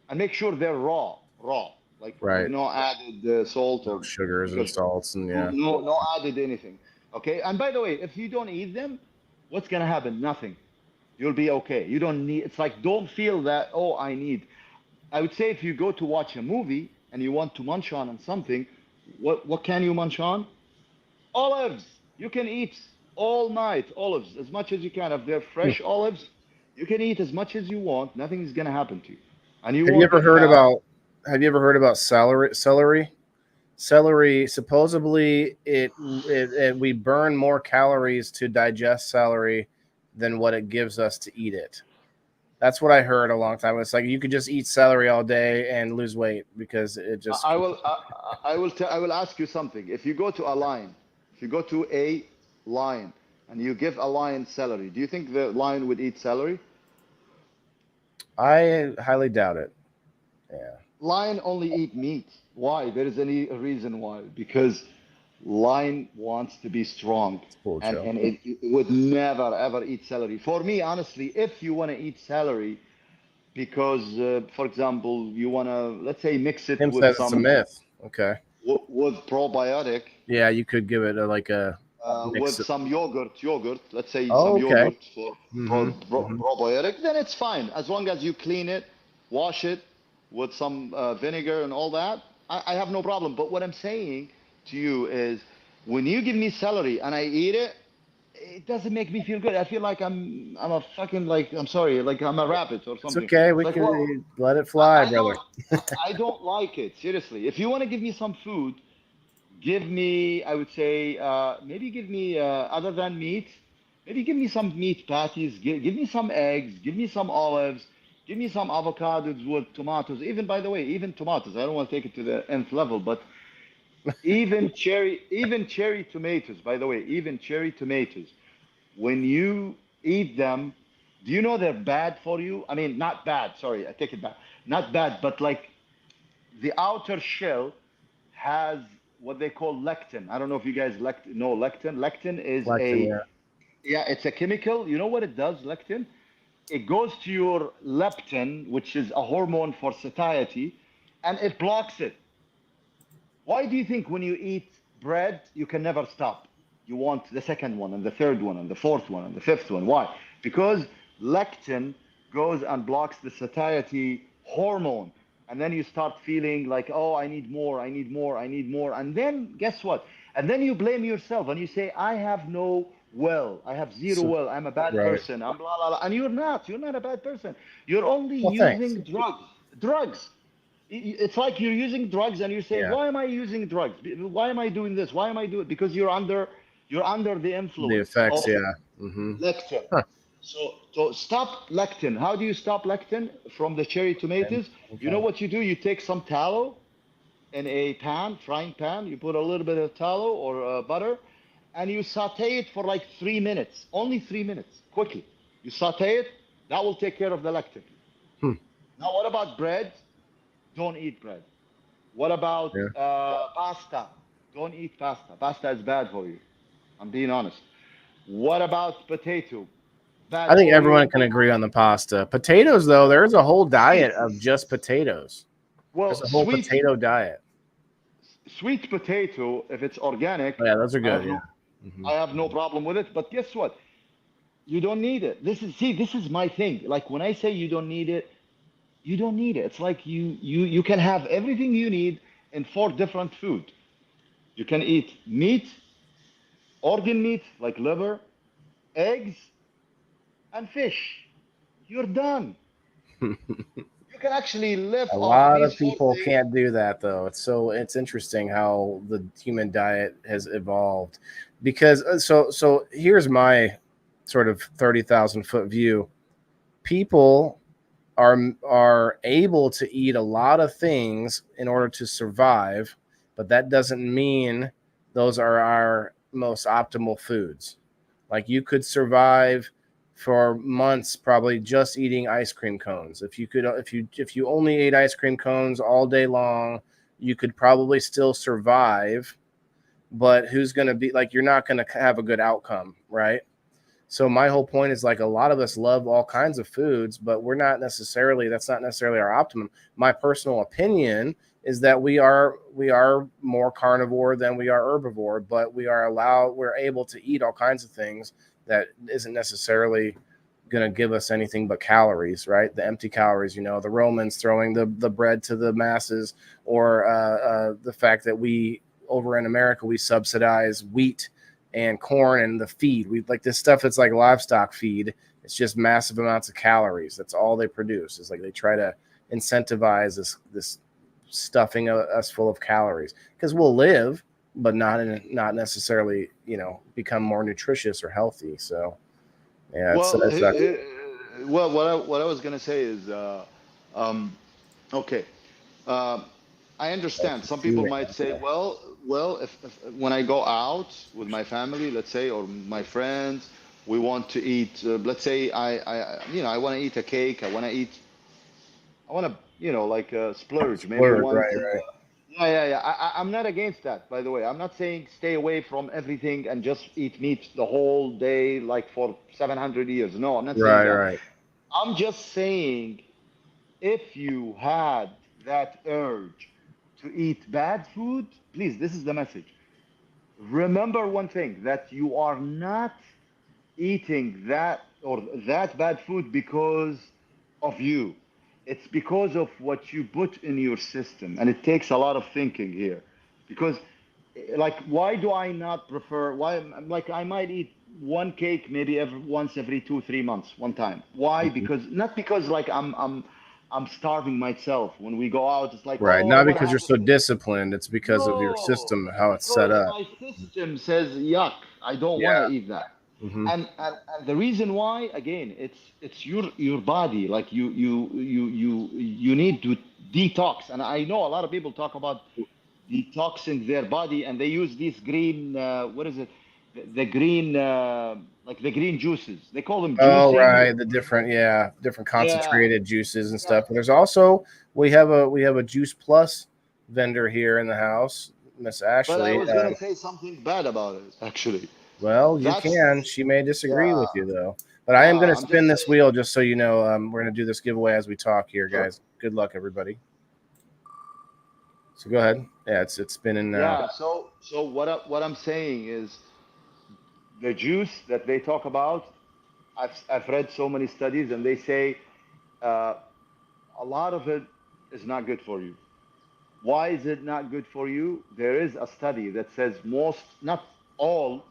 And make sure they're raw, like with Right. no added salt No or sugars and because salts and yeah. no added anything. Okay. And by the way, if you don't eat them, what's gonna happen? Nothing. You'll be okay. You don't need. It's like don't feel that. Oh, I need. I would say if you go to watch a movie and you want to munch on something, what can you munch on? Olives. You can eat all night olives as much as you can. If they're Hmm. fresh olives, you can eat as much as you want. Nothing is gonna happen to you, and you Have you won't ever get heard fat. about Have you ever heard about celery? Supposedly we burn more calories to digest celery than what it gives us to eat it. That's what I heard a long time. It's like you could just eat celery all day and lose weight because it just I will ask you something. If you go to a lion, if you go to a lion and you give a lion celery, do you think the lion would eat celery? I highly doubt it. Yeah. Lion only eat meat. Why? There is any reason why? Because lion wants to be strong, It's cool, and Joe. it would never ever eat celery. For me, honestly, if you want to eat celery, because for example, you want to, let's say, mix it Tim with says it's a some myth. Okay. with probiotic, Yeah, you could give it like a with mix of. some yogurt, let's say Oh, some okay. yogurt for Mm-hmm. Mm-hmm. probiotic, then it's fine as long as you clean it, wash it with some vinegar and all that. I have no problem. But what I'm saying to you is, when you give me celery and I eat it, it doesn't make me feel good. I feel like I'm a fucking, like, I'm sorry, like I'm a rabbit or It's something. okay. It's We like, well, can let it fly, I brother. don't I don't like it, seriously. If you want to give me some food, give me, I would say, maybe give me, other than meat, maybe give me some meat patties, give me some eggs, give me some olives, give me some avocados with tomatoes. Even, by the way, even tomatoes. I don't want to take it to the nth level, but even cherry tomatoes, by the way, even cherry tomatoes, when you eat them, do you know they're bad for you? I mean, not bad, sorry, I take it back. Not bad, but like the outer shell has what they call lectin. I don't know if you guys know lectin. Lectin is Lectin, a, yeah. yeah, it's a chemical. You know what it does, lectin? It goes to your leptin, which is a hormone for satiety, and it blocks it. Why do you think when you eat bread, you can never stop? you want the second one and the third one and the fourth one and the fifth one. Why? Because lectin goes and blocks the satiety hormone. And then you start feeling like, oh, I need more, I need more, I need more. And then guess what? And then you blame yourself and you say, I have no will. I have zero So, will. I'm a bad right. person. I'm blah, blah, blah. And you're not. You're not a bad person. You're only Well, thanks. using drugs. Drugs. It's like you're using drugs and you're saying, Yeah. why am I using drugs? Why am I doing this? Why am I doing it? Because you're under the influence The effects, of yeah. Mm-hmm. lectin. Huh. So stop lectin. How do you stop lectin from the cherry tomatoes? Okay. You know what you do? You take some tallow in a pan, frying pan. You put a little bit of tallow or butter, and you saute it for like 3 minutes. Only 3 minutes, quickly. You saute it. That will take care of the lectin. Hmm. Now, what about bread? Don't eat bread. What about pasta? Don't eat pasta. Pasta is bad for you. I'm being honest. What about potato? Bad I think for everyone you. can agree on the pasta. Potatoes, though, there's a whole diet of just potatoes. There's Well, a whole potato diet. sweet potato, if it's organic, Oh, yeah, those are good. I have no problem with it. But guess what? You don't need it. This is my thing. Like when I say you don't need it, you don't need it. It's like you can have everything you need in 4 different food. You can eat meat, organ meat like liver, eggs, and fish. You're done. You can actually live A off lot these of 4 people things. can't do that, though. It's interesting how the human diet has evolved. Because so here's my sort of 30,000-foot view. People are able to eat a lot of things in order to survive, but that doesn't mean those are our most optimal foods. Like you could survive for months probably just eating ice cream cones. If you only ate ice cream cones all day long, you could probably still survive, but who's going to be like you're not going to have a good outcome, right? So my whole point is like a lot of us love all kinds of foods, but that's not necessarily our optimum. My personal opinion is that we are more carnivore than we are herbivore, but we're able to eat all kinds of things that isn't necessarily going to give us anything but calories, right? The empty calories, the Romans throwing the bread to the masses, or the fact that we over in America, we subsidize wheat and corn and the feed. We like this stuff. It's like livestock feed. It's just massive amounts of calories. That's all they produce. It's like they try to incentivize this stuffing us full of calories because we'll live, but not necessarily, become more nutritious or healthy. So yeah, Well, it's well, what I was gonna say is, okay, um, I understand. Some people might say, well, if when I go out with my family, let's say, or my friends, we want to eat. Let's say I want to eat a cake. I want to, like splurge. Maybe word, one. right. Yeah. I'm not against that, by the way. I'm not saying stay away from everything and just eat meat the whole day, like for 700 years. No, I'm not saying that. Right. I'm just saying if you had that urge to eat bad food, please, this is the message. Remember one thing, that you are not eating that bad food because of you. It's because of what you put in your system. And it takes a lot of thinking here. Because like why do I not prefer like I might eat one cake maybe once every 2-3 months, one time. Why? Because not because like I'm starving myself. When we go out, it's like, Right. oh, I Not want to because you're have so disciplined. It's because of your no, system, it's how it's set because up. my system says yuck. I don't want to Yeah. eat that. Mm-hmm. And the reason why, again, it's your body. Like you need to detox. And I know a lot of people talk about detoxing their body, and they use these green what is it? The green like the green juices. They call them Oh, juicing. right. The different Yeah, concentrated juices and yeah. stuff. But there's also we have a Juice Plus vendor here in the house, Miss But I Ashley. was gonna say something bad about it, actually. Well, you That's can. She may disagree yeah, with you though. But I am going yeah. to I'm spin just this saying. wheel just so you know. We're going to do this giveaway as we talk here, Sure. guys. Good luck, everybody. So go ahead. Yeah, it's spinning now. Yeah. So what I'm saying is, the juice that they talk about, I've read so many studies, and they say a lot of it is not good for you. Why is it not good for you? There is a study that says most, not all,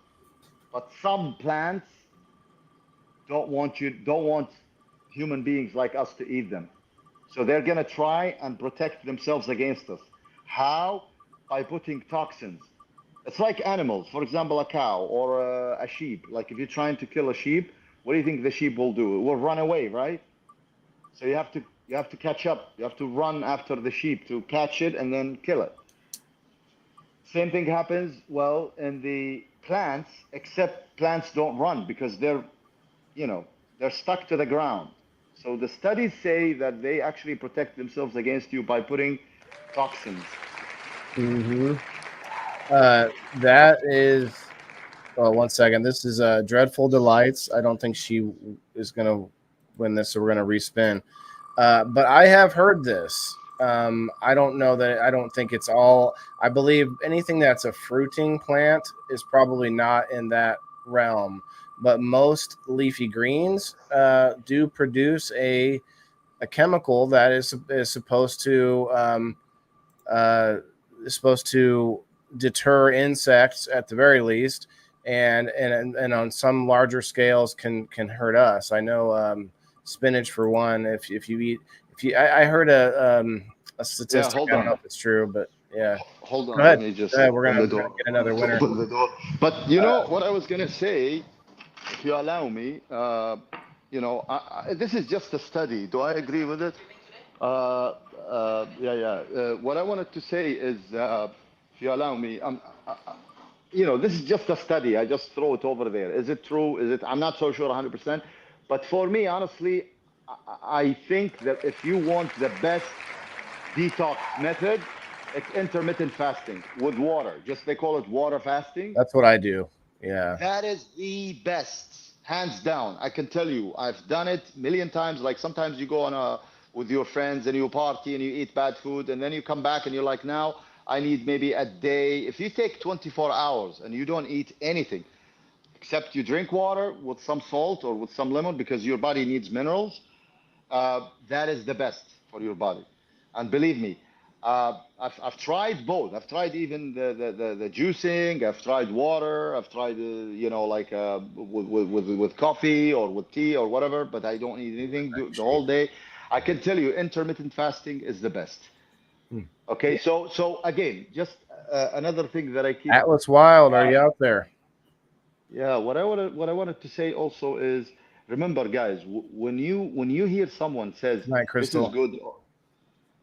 but some plants don't want human beings like us to eat them. So they're gonna try and protect themselves against us. How? By putting toxins. It's like animals. For example, a cow or a sheep. Like if you're trying to kill a sheep, what do you think the sheep will do? It will run away, right? So you have to catch up. You have to run after the sheep to catch it and then kill it. Same thing happens, well, in the plants, except plants don't run because they're stuck to the ground. So the studies say that they actually protect themselves against you by putting toxins. Mm-hmm. That is. Oh, 1 second. This is Dreadful Delights. I don't think she is going to win this, so we're going to respin. But I have heard this. I don't know that. I don't think it's all. I believe anything that's a fruiting plant is probably not in that realm. But most leafy greens do produce a chemical that is supposed to deter insects at the very least, and on some larger scales can hurt us. I know spinach for one. If you eat, I heard a statistic. Hold I don't know on. if it's true, but yeah. Hold Go on, let ahead. me just Go ahead. open the We're door. gonna get I another wanted to winner. open the door. But you know what I was gonna say, if you allow me, this is just a study. Do I agree with it? What I wanted to say is, if you allow me, this is just a study. I just throw it over there. Is it true? Is it? I'm not so sure 100%. But for me, honestly, I think that if you want the best detox method, it's intermittent fasting with water. Just they call it water fasting. That's what I do. Yeah. That is the best, hands down. I can tell you, I've done it a million times. Like sometimes you go on with your friends and you party and you eat bad food, and then you come back and you're like, now I need maybe a day. If you take 24 hours and you don't eat anything except you drink water with some salt or with some lemon because your body needs minerals, that is the best for your body. And believe me, I've tried both. I've tried even the juicing. I've tried water. I've tried with coffee or with tea or whatever. But I don't eat anything the whole day. I can tell you, intermittent fasting is the best. Okay, so again, just another thing that I keep. Atlas Wild, are you out there? Yeah, what I wanted to say also is, remember, guys, when you hear someone says Night, this is Crystal. good,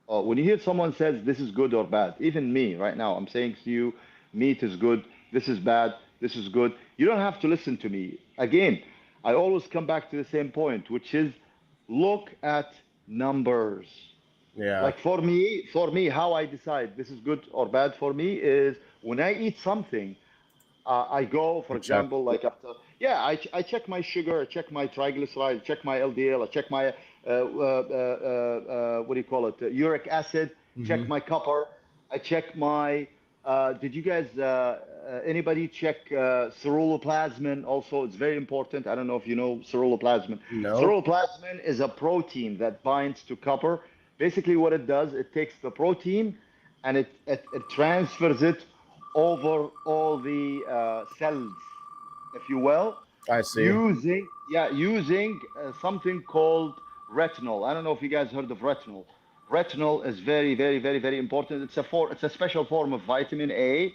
or when you hear someone says this is good or bad, even me right now, I'm saying to you, meat is good, this is bad, this is good. You don't have to listen to me. Again, I always come back to the same point, which is look at numbers. Yeah. Like for me, how I decide this is good or bad for me is when I eat something. I go, for example, like after, I check my sugar, I check my triglycerides, I check my LDL, I check my, what do you call it, uric acid, check my copper, I check my, did you guys, anybody check ceruloplasmin also? It's very important. I don't know if you know ceruloplasmin. No. Ceruloplasmin is a protein that binds to copper. Basically what it does, it takes the protein and it transfers it over all the cells, if you will, I see. using something called retinol. I don't know if you guys heard of retinol. Retinol is very, very, very, very important. It's a special form of vitamin A.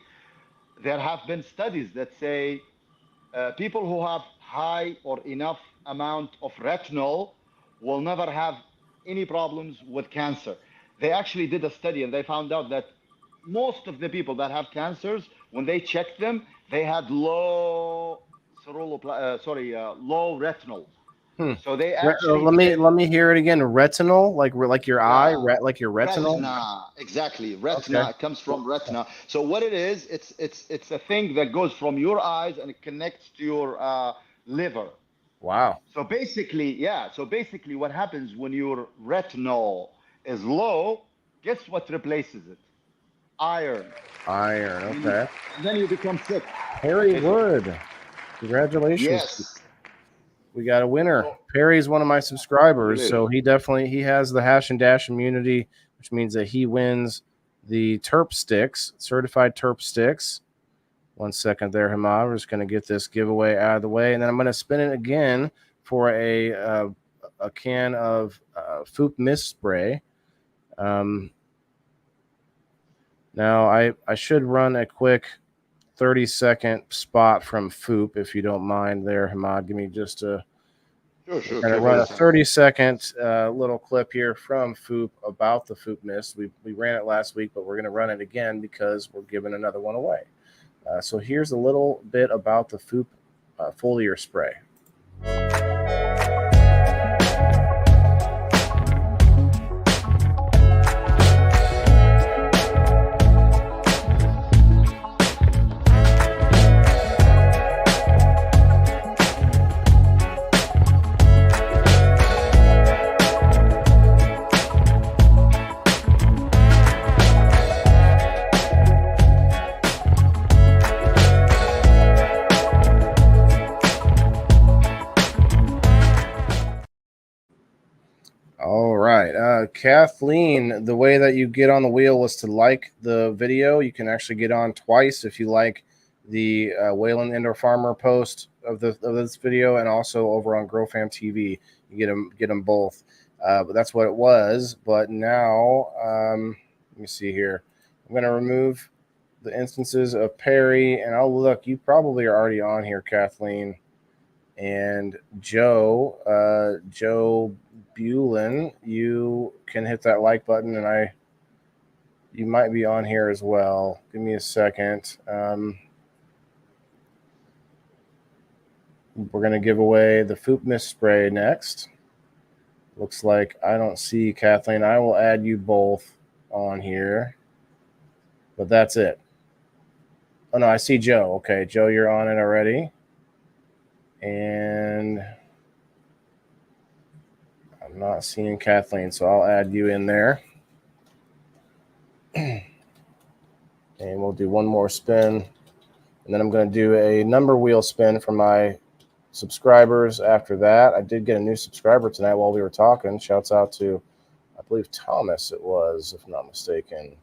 There have been studies that say people who have high or enough amount of retinol will never have any problems with cancer. They actually did a study and they found out that most of the people that have cancers, when they checked them, they had low low retinol. So they actually let me hear it again. Retinol, like your eye, like your retinol. Retina, exactly. Retina, it comes from retina. So what it is, it's a thing that goes from your eyes and it connects to your liver. Wow. So basically, what happens when your retinol is low, guess what replaces it? Iron. Iron, okay. And then you become sick. Harry Wood. Congratulations. Yes. We got a winner. So, Perry's one of my subscribers, Really? so he has the hash and dash immunity, which means that he wins the Terp Sticks, certified Terp Sticks. 1 second there, Hamad. We're just going to get this giveaway out of the way, and then I'm going to spin it again for a can of Foop Mist Spray. Now, I should run a quick 30-second spot from Foop, if you don't mind there, Hamad. Give me just a... Sure. We're going to run a 30-second little clip here from Foop about the Foop Mist. We ran it last week, but we're going to run it again because we're giving another one away. So here's a little bit about the Foop foliar spray. All right. Kathleen, the way that you get on the wheel was to like the video. You can actually get on twice if you like the Wayland Indoor Farmer post of this video, and also over on GrowFam TV. You get them both. But that's what it was. But now, let me see here. I'm going to remove the instances of Perry, and I'll look. You probably are already on here, Kathleen. And Joe Bulin, you can hit that like button, and you might be on here as well. Give me a second. We're going to give away the Foop Mist Spray next. Looks like I don't see Kathleen. I will add you both on here, but that's it. Oh, no, I see Joe. Okay, Joe, you're on it already. And I'm not seeing Kathleen, so I'll add you in there. And we'll do one more spin. And then I'm going to do a number wheel spin for my subscribers after that. I did get a new subscriber tonight while we were talking. Shouts out to, I believe, Thomas it was, if not mistaken.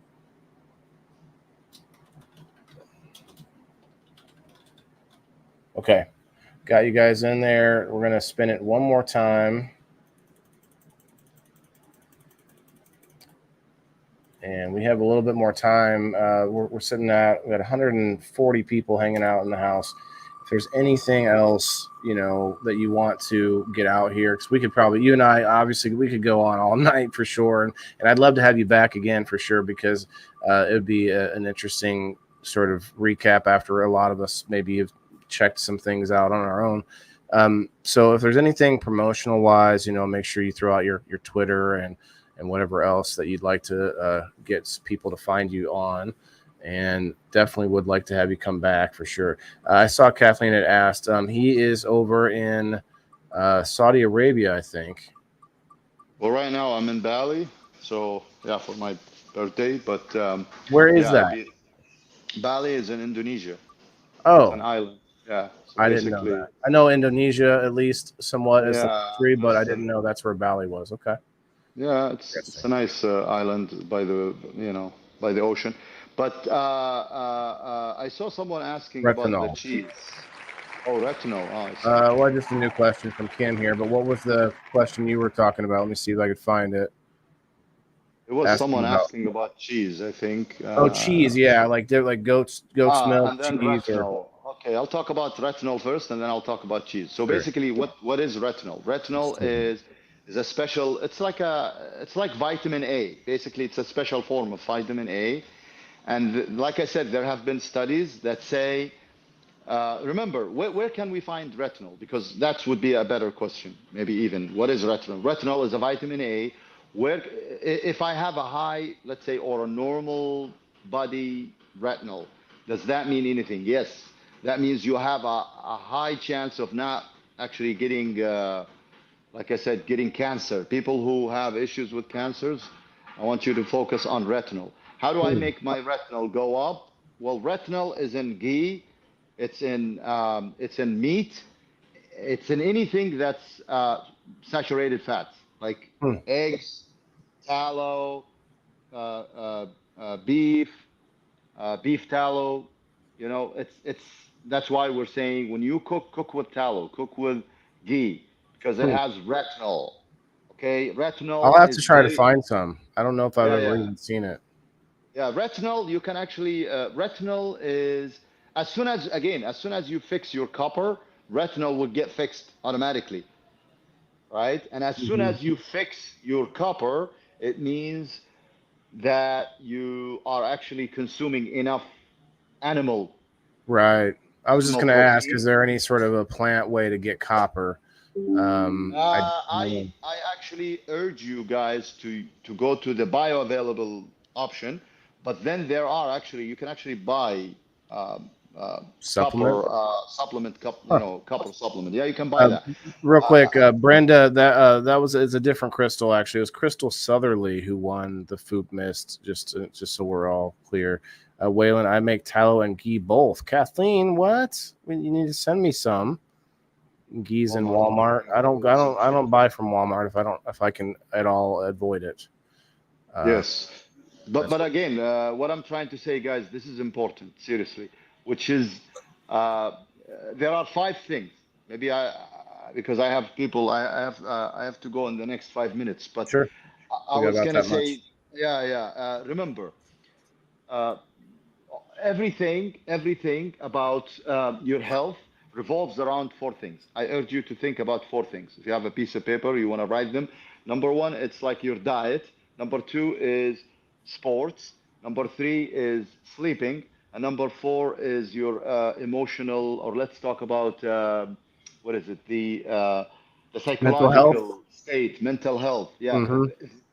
Okay. Got you guys in there. We're going to spin it one more time. And we have a little bit more time. We're sitting at, we got 140 people hanging out in the house. If there's anything else, that you want to get out here, because we could probably, you and I, obviously, we could go on all night for sure. And I'd love to have you back again for sure, because it would be an interesting sort of recap after a lot of us maybe have checked some things out on our own. So if there's anything promotional wise, make sure you throw out your Twitter and whatever else that you'd like to get people to find you on, and definitely would like to have you come back for sure. I saw Kathleen had asked, he is over in Saudi Arabia, I think. Well, right now I'm in Bali, so yeah, for my birthday, but where is that? Bali is in Indonesia. Oh, it's an island. Yeah, so I didn't know that. I know Indonesia at least somewhat as a country, but I didn't know that's where Bali was. Okay. Yeah, it's a nice island by the ocean. But I saw someone asking about the cheese. Oh, retinol. Oh, I see. Well, just a new question from Kim here. But what was the question you were talking about? Let me see if I could find it. It was someone asking about cheese, I think. Cheese, yeah, like they're like goat's milk, and then cheese. Retinol. Okay, I'll talk about retinol first, and then I'll talk about cheese. So basically, what is retinol? Retinol is a special. It's like vitamin A. Basically, it's a special form of vitamin A. And like I said, there have been studies that say, remember, where can we find retinol? Because that would be a better question, maybe even. What is retinol? Retinol is a vitamin A. Where, if I have a high, let's say, or a normal body retinol, does that mean anything? Yes. That means you have a high chance of not actually getting, like I said, getting cancer. People who have issues with cancers, I want you to focus on retinol. How do I make my retinol go up? Well, retinol is in ghee, it's in meat, it's in anything that's saturated fats, like Hmm. eggs, tallow, beef, beef tallow. You know, it's that's why we're saying when you cook with tallow, cook with ghee, because it Hmm. has retinol. Okay, I'll retinol have to is try to very, find some. I don't know if I've yeah, ever yeah. even seen it. Yeah, retinol, you can actually, retinol is, as soon as you fix your copper, retinol will get fixed automatically, right? And as soon Hmm. as you fix your copper, it means that you are actually consuming enough animal, Right. I was just animal going to ask, is protein. there any sort of a plant way to get copper? I don't know. I actually urge you guys to go to the bioavailable option, but then there are actually you can actually buy um, Supplement. copper supplement, Huh. copper supplement. Yeah, you can buy Uh, that. Real quick, Uh, Brenda, that was it's a different Crystal actually. It was Crystal Southerly who won the Foop Mist. Just so we're all clear. Waylon, I make tallow and ghee both. Kathleen, what? You need to send me some. Geese in Walmart. Walmart. Yeah, it's so I cheap. don't buy from Walmart if I can at all avoid it. Uh, Yes, that's but again, what I'm trying to say, guys, this is important, seriously, which is uh, there are five things. Maybe because I have people, I have to go in the next 5 minutes. But sure. I We got was about gonna that much. say, yeah, yeah. Remember, uh, everything about your health revolves around four things. I urge you to think about four things. If you have a piece of paper, you want to write them. Number one, it's like your diet. Number two is sports. Number three is sleeping. And number four is your emotional, or let's talk about what is it? The Mental health. psychological state, mental health. Yeah. Mm-hmm.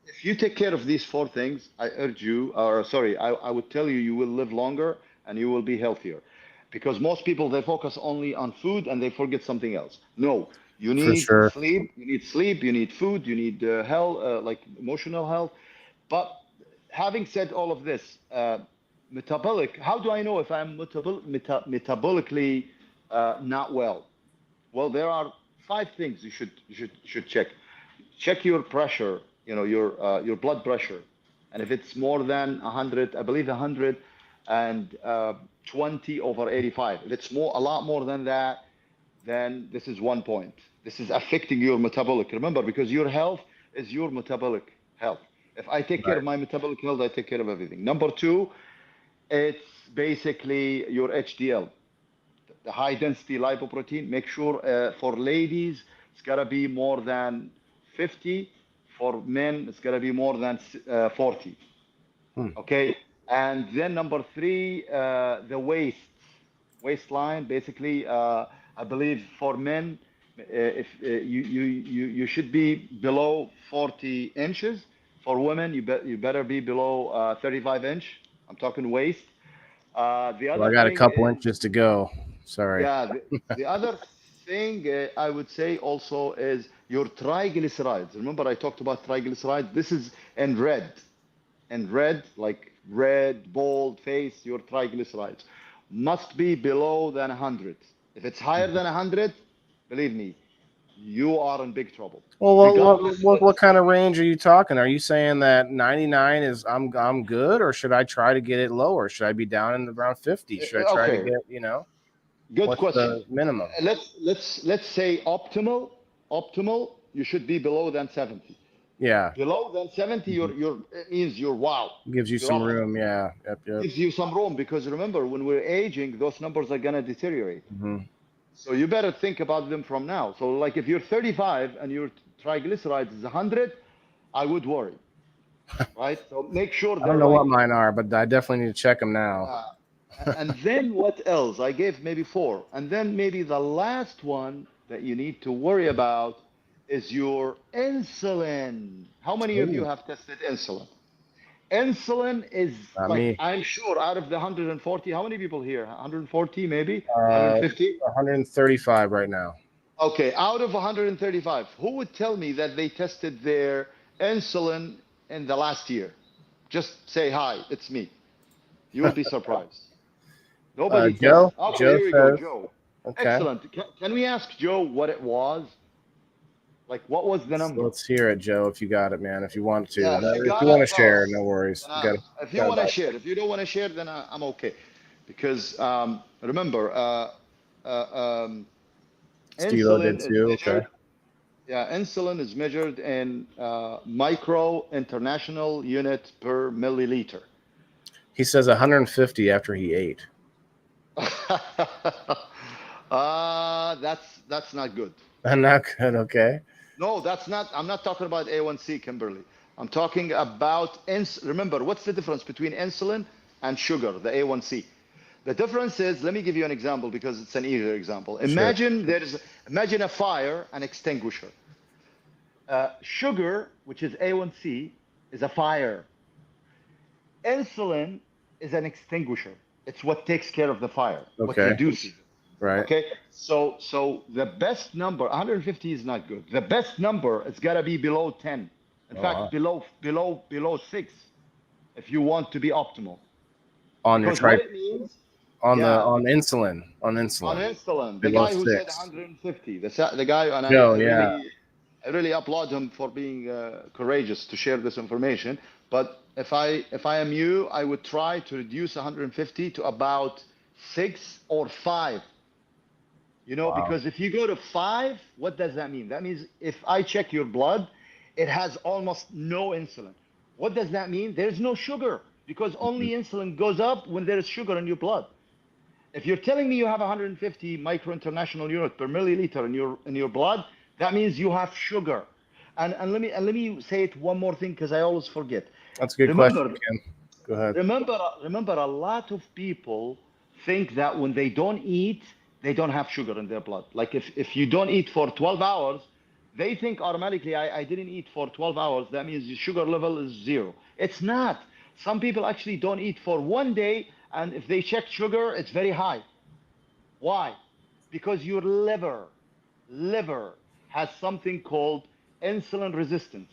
If you take care of these four things, I urge you, or sorry, I would tell you, you will live longer and you will be healthier. Because most people, they focus only on food and they forget something else. No, you For need sure. sleep, you need food, you need health, like emotional health. But having said all of this, metabolic, how do I know if I'm metabolically not well? Well, there are five things you should check. Check your pressure, your blood pressure, and if it's more than 100, I believe 120 over 85. If it's a lot more than that, then this is 1 point. This is affecting your metabolic. Remember, because your health is your metabolic health. If I take care Right. of my metabolic health, I take care of everything. Number two, it's basically your HDL, the high density lipoprotein. Make sure for ladies, it's got to be more than 50. For men, it's got to be more than 40. Hmm. Okay. And then number three, the waistline. Basically, I believe for men, if you should be below 40 inches. For women, you better be below 35 inch. I'm talking waist. The Well, I other got a thing couple is, inches to go. Sorry. yeah, the other thing I would say also is your triglycerides. Remember, I talked about triglycerides. This is in red, like red, bold face, your triglycerides must be below than 100. If it's higher than 100, believe me, you are in big trouble. Well, Regardless what. what kind of range are you talking? Are you saying that 99 is I'm good, or should I try to get it lower? Should I be down in around 50? Should I try to Okay, get good what's question. the minimum? Let's say optimal. You should be below than 70. Yeah, Below than 70, mhm. it means you're wow. Gives you You're some optimal. room. Yeah, yep. Gives you some room because remember, when we're aging, those numbers are gonna deteriorate. Hmm. So you better think about them from now. So like if you're 35 and your triglycerides is 100, I would worry, right? So make sure I don't they're know what like, mine are, but I definitely need to check them now. uh, and then what else? I gave maybe four. And then maybe the last one that you need to worry about is your insulin. How many of you Ooh, have tested insulin? Insulin is not like, me. I'm sure out of the 140, how many people here? 140 maybe? Uh, 150? 135 right now. Okay, out of 135, who would tell me that they tested their insulin in the last year? Just say hi, it's me. You will be surprised. Nobody can. Joe. Okay, Joe here we go, says, Joe. okay. Excellent. Can we ask Joe what it was? Like, what was the So number? let's hear it, Joe. If you got it, man. If you want to, Yeah, if you if got you want it, to tell share, us. no worries. And, if you Got want to about share, if you don't want to share, then I'm okay. Because remember, Steve-O did insulin is too. Okay. measured. Yeah, insulin is measured in micro international unit per milliliter. He says 150 after he ate. That's not good. I'm not good. Okay. No, that's not. I'm not talking about A1C, Kimberly. I'm talking about remember, what's the difference between insulin and sugar, the A1C? The difference is, let me give you an example because it's an easier example. Sure. Imagine a fire, an extinguisher. Sugar, which is A1C, is a fire. Insulin is an extinguisher. It's what takes care of the fire, what Okay. reduces it. Right. Okay, so the best number, 150 is not good. The best number is gotta be below 10. In fact, below 6, if you want to be optimal. On your Because what it means, on yeah, insulin. On on insulin. insulin, the Below guy who said 6. 150, the guy, and Joe, yeah. I really applaud him for being courageous to share this information. But if I am you, I would try to reduce 150 to about 6 or 5. You know, Wow. because if you go to 5, what does that mean? That means if I check your blood, it has almost no insulin. What does that mean? There's no sugar, because only insulin goes up when there is sugar in your blood. If you're telling me you have 150 micro international unit per milliliter in your blood, that means you have sugar. And let me say it one more thing, because I always forget. That's a good question, Kim. Go ahead. Remember, a lot of people think that when they don't eat, they don't have sugar in their blood. Like if you don't eat for 12 hours, they think automatically, I didn't eat for 12 hours. That means your sugar level is 0. It's not. Some people actually don't eat for 1 day, and if they check sugar, it's very high. Why? Because your liver has something called insulin resistance.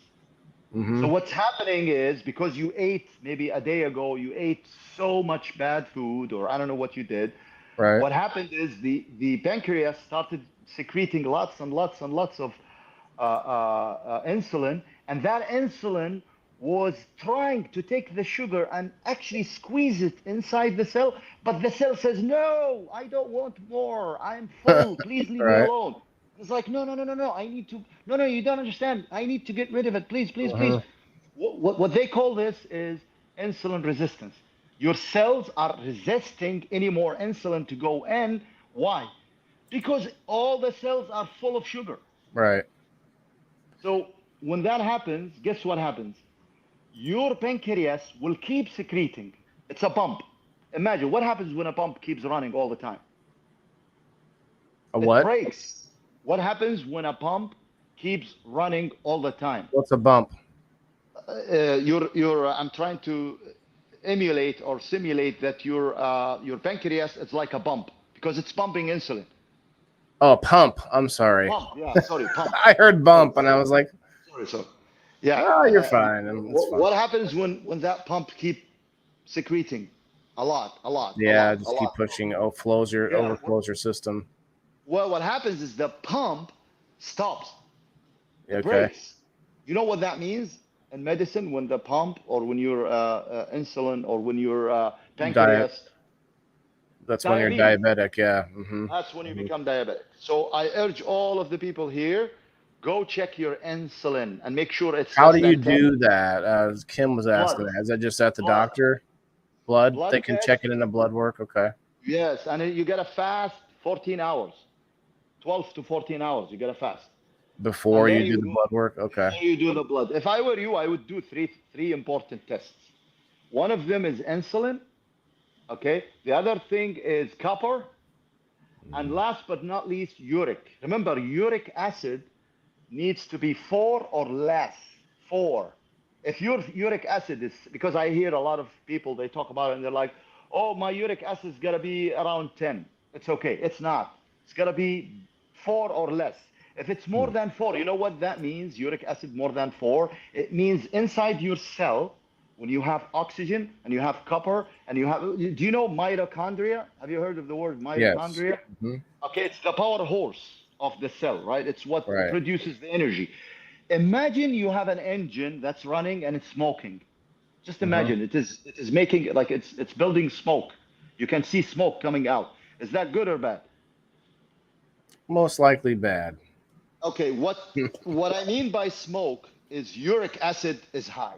Mm-hmm. So what's happening is, because you ate maybe a day ago, you ate so much bad food, or I don't know what you did. Right. What happened is the pancreas started secreting lots and lots and lots of insulin, and that insulin was trying to take the sugar and actually squeeze it inside the cell, but the cell says, no, I don't want more. I'm full. Please leave me Right. alone. It's like, no, I need to, no, you don't understand. I need to get rid of it. Please, please, please. What they call this is insulin resistance. Your cells are resisting any more insulin to go in. Why? Because all the cells are full of sugar. Right. So when that happens, guess what happens? Your pancreas will keep secreting. It's a pump. Imagine what happens when a pump keeps running all the time. A what? It breaks. What happens when a pump keeps running all the time? What's a bump? I'm trying to emulate or simulate that your pancreas is like a pump, because it's pumping insulin. Oh, pump. I'm sorry. Pump, yeah, sorry, pump. I heard bump, and I was like, sorry. Yeah. Oh, you're fine. What happens when that pump keep secreting? A lot. Yeah, just keep pushing. Overflows your system. Well, what happens is the pump stops. It Okay. breaks. You know what that means in medicine? When the pump, or when your insulin, or when your pancreas. That's when you're diabetic. Yeah. Mm-hmm. That's when you become diabetic. So I urge all of the people here, go check your insulin and make sure it's. How do you do that? Kim was asking Blood. that. Is that just at the doctor? Blood? They can check it in the blood work. Okay. Yes, and you gotta fast 14 hours, 12 to 14 hours. You gotta fast before you do the blood work. Okay. Before you do the blood. If I were you, I would do three important tests. One of them is insulin. Okay. The other thing is copper, and last but not least, uric. Remember, uric acid needs to be 4 or less. 4. If your uric acid is, because I hear a lot of people, they talk about it and they're like, oh, my uric acid is gonna be around 10. It's okay. It's not. It's gonna be 4 or less. If it's more than 4, you know what that means? Uric acid more than 4. It means inside your cell, when you have oxygen and you have copper and you have, do you know mitochondria? Have you heard of the word Yes. mitochondria? Mhm. Okay, it's the power horse of the cell, right? It's what Right. produces the energy. Imagine you have an engine that's running and it's smoking. Just imagine it is making like it's building smoke. You can see smoke coming out. Is that good or bad? Most likely bad. Okay, what I mean by smoke is uric acid is high.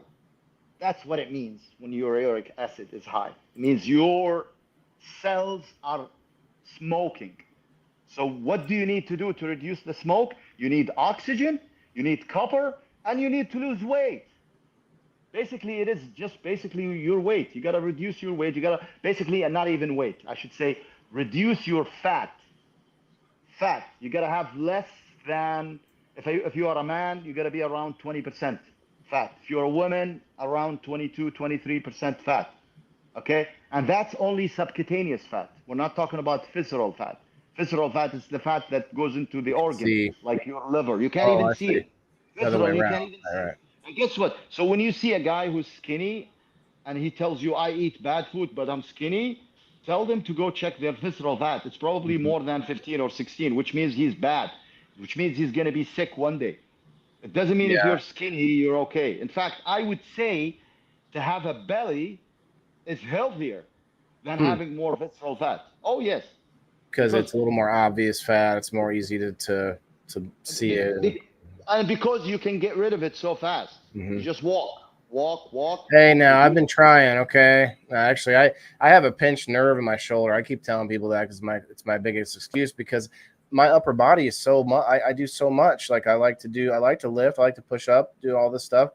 That's what it means when your uric acid is high. It means your cells are smoking. So what do you need to do to reduce the smoke? You need oxygen, you need copper, and you need to lose weight. Basically, it is just basically your weight. You gotta reduce your weight. You gotta basically, and not even weight. I should say, reduce your fat. Fat. You gotta have less than. If you are a man, you gotta be around 20% fat. If you're a woman, around 22, 23% fat. Okay, and that's only subcutaneous fat. We're not talking about visceral fat. Visceral fat is the fat that goes into the organ, See. like your liver. You can't Oh, even I see see. it. The other way Visceral, you can't around. even All see right. it. And guess what? So when you see a guy who's skinny and he tells you, I eat bad food, but I'm skinny, tell them to go check their visceral fat. It's probably Mhm. more than 15 or 16, which means he's bad, which means he's going to be sick one day. It doesn't mean if Yeah, you're skinny, you're okay. In fact, I would say to have a belly is healthier than having more visceral fat. Oh, yes. because Because it's a little more obvious fat. It's more easy to see be, it. be, and because you can get rid of it so fast. You Mhm. just walk, Hey, now I've reduce. been trying. Okay, actually, I have a pinched nerve in my shoulder. I keep telling people that because it's my biggest excuse because my upper body is so much. I do so much. Like I like to lift, I like to push up, do all this stuff.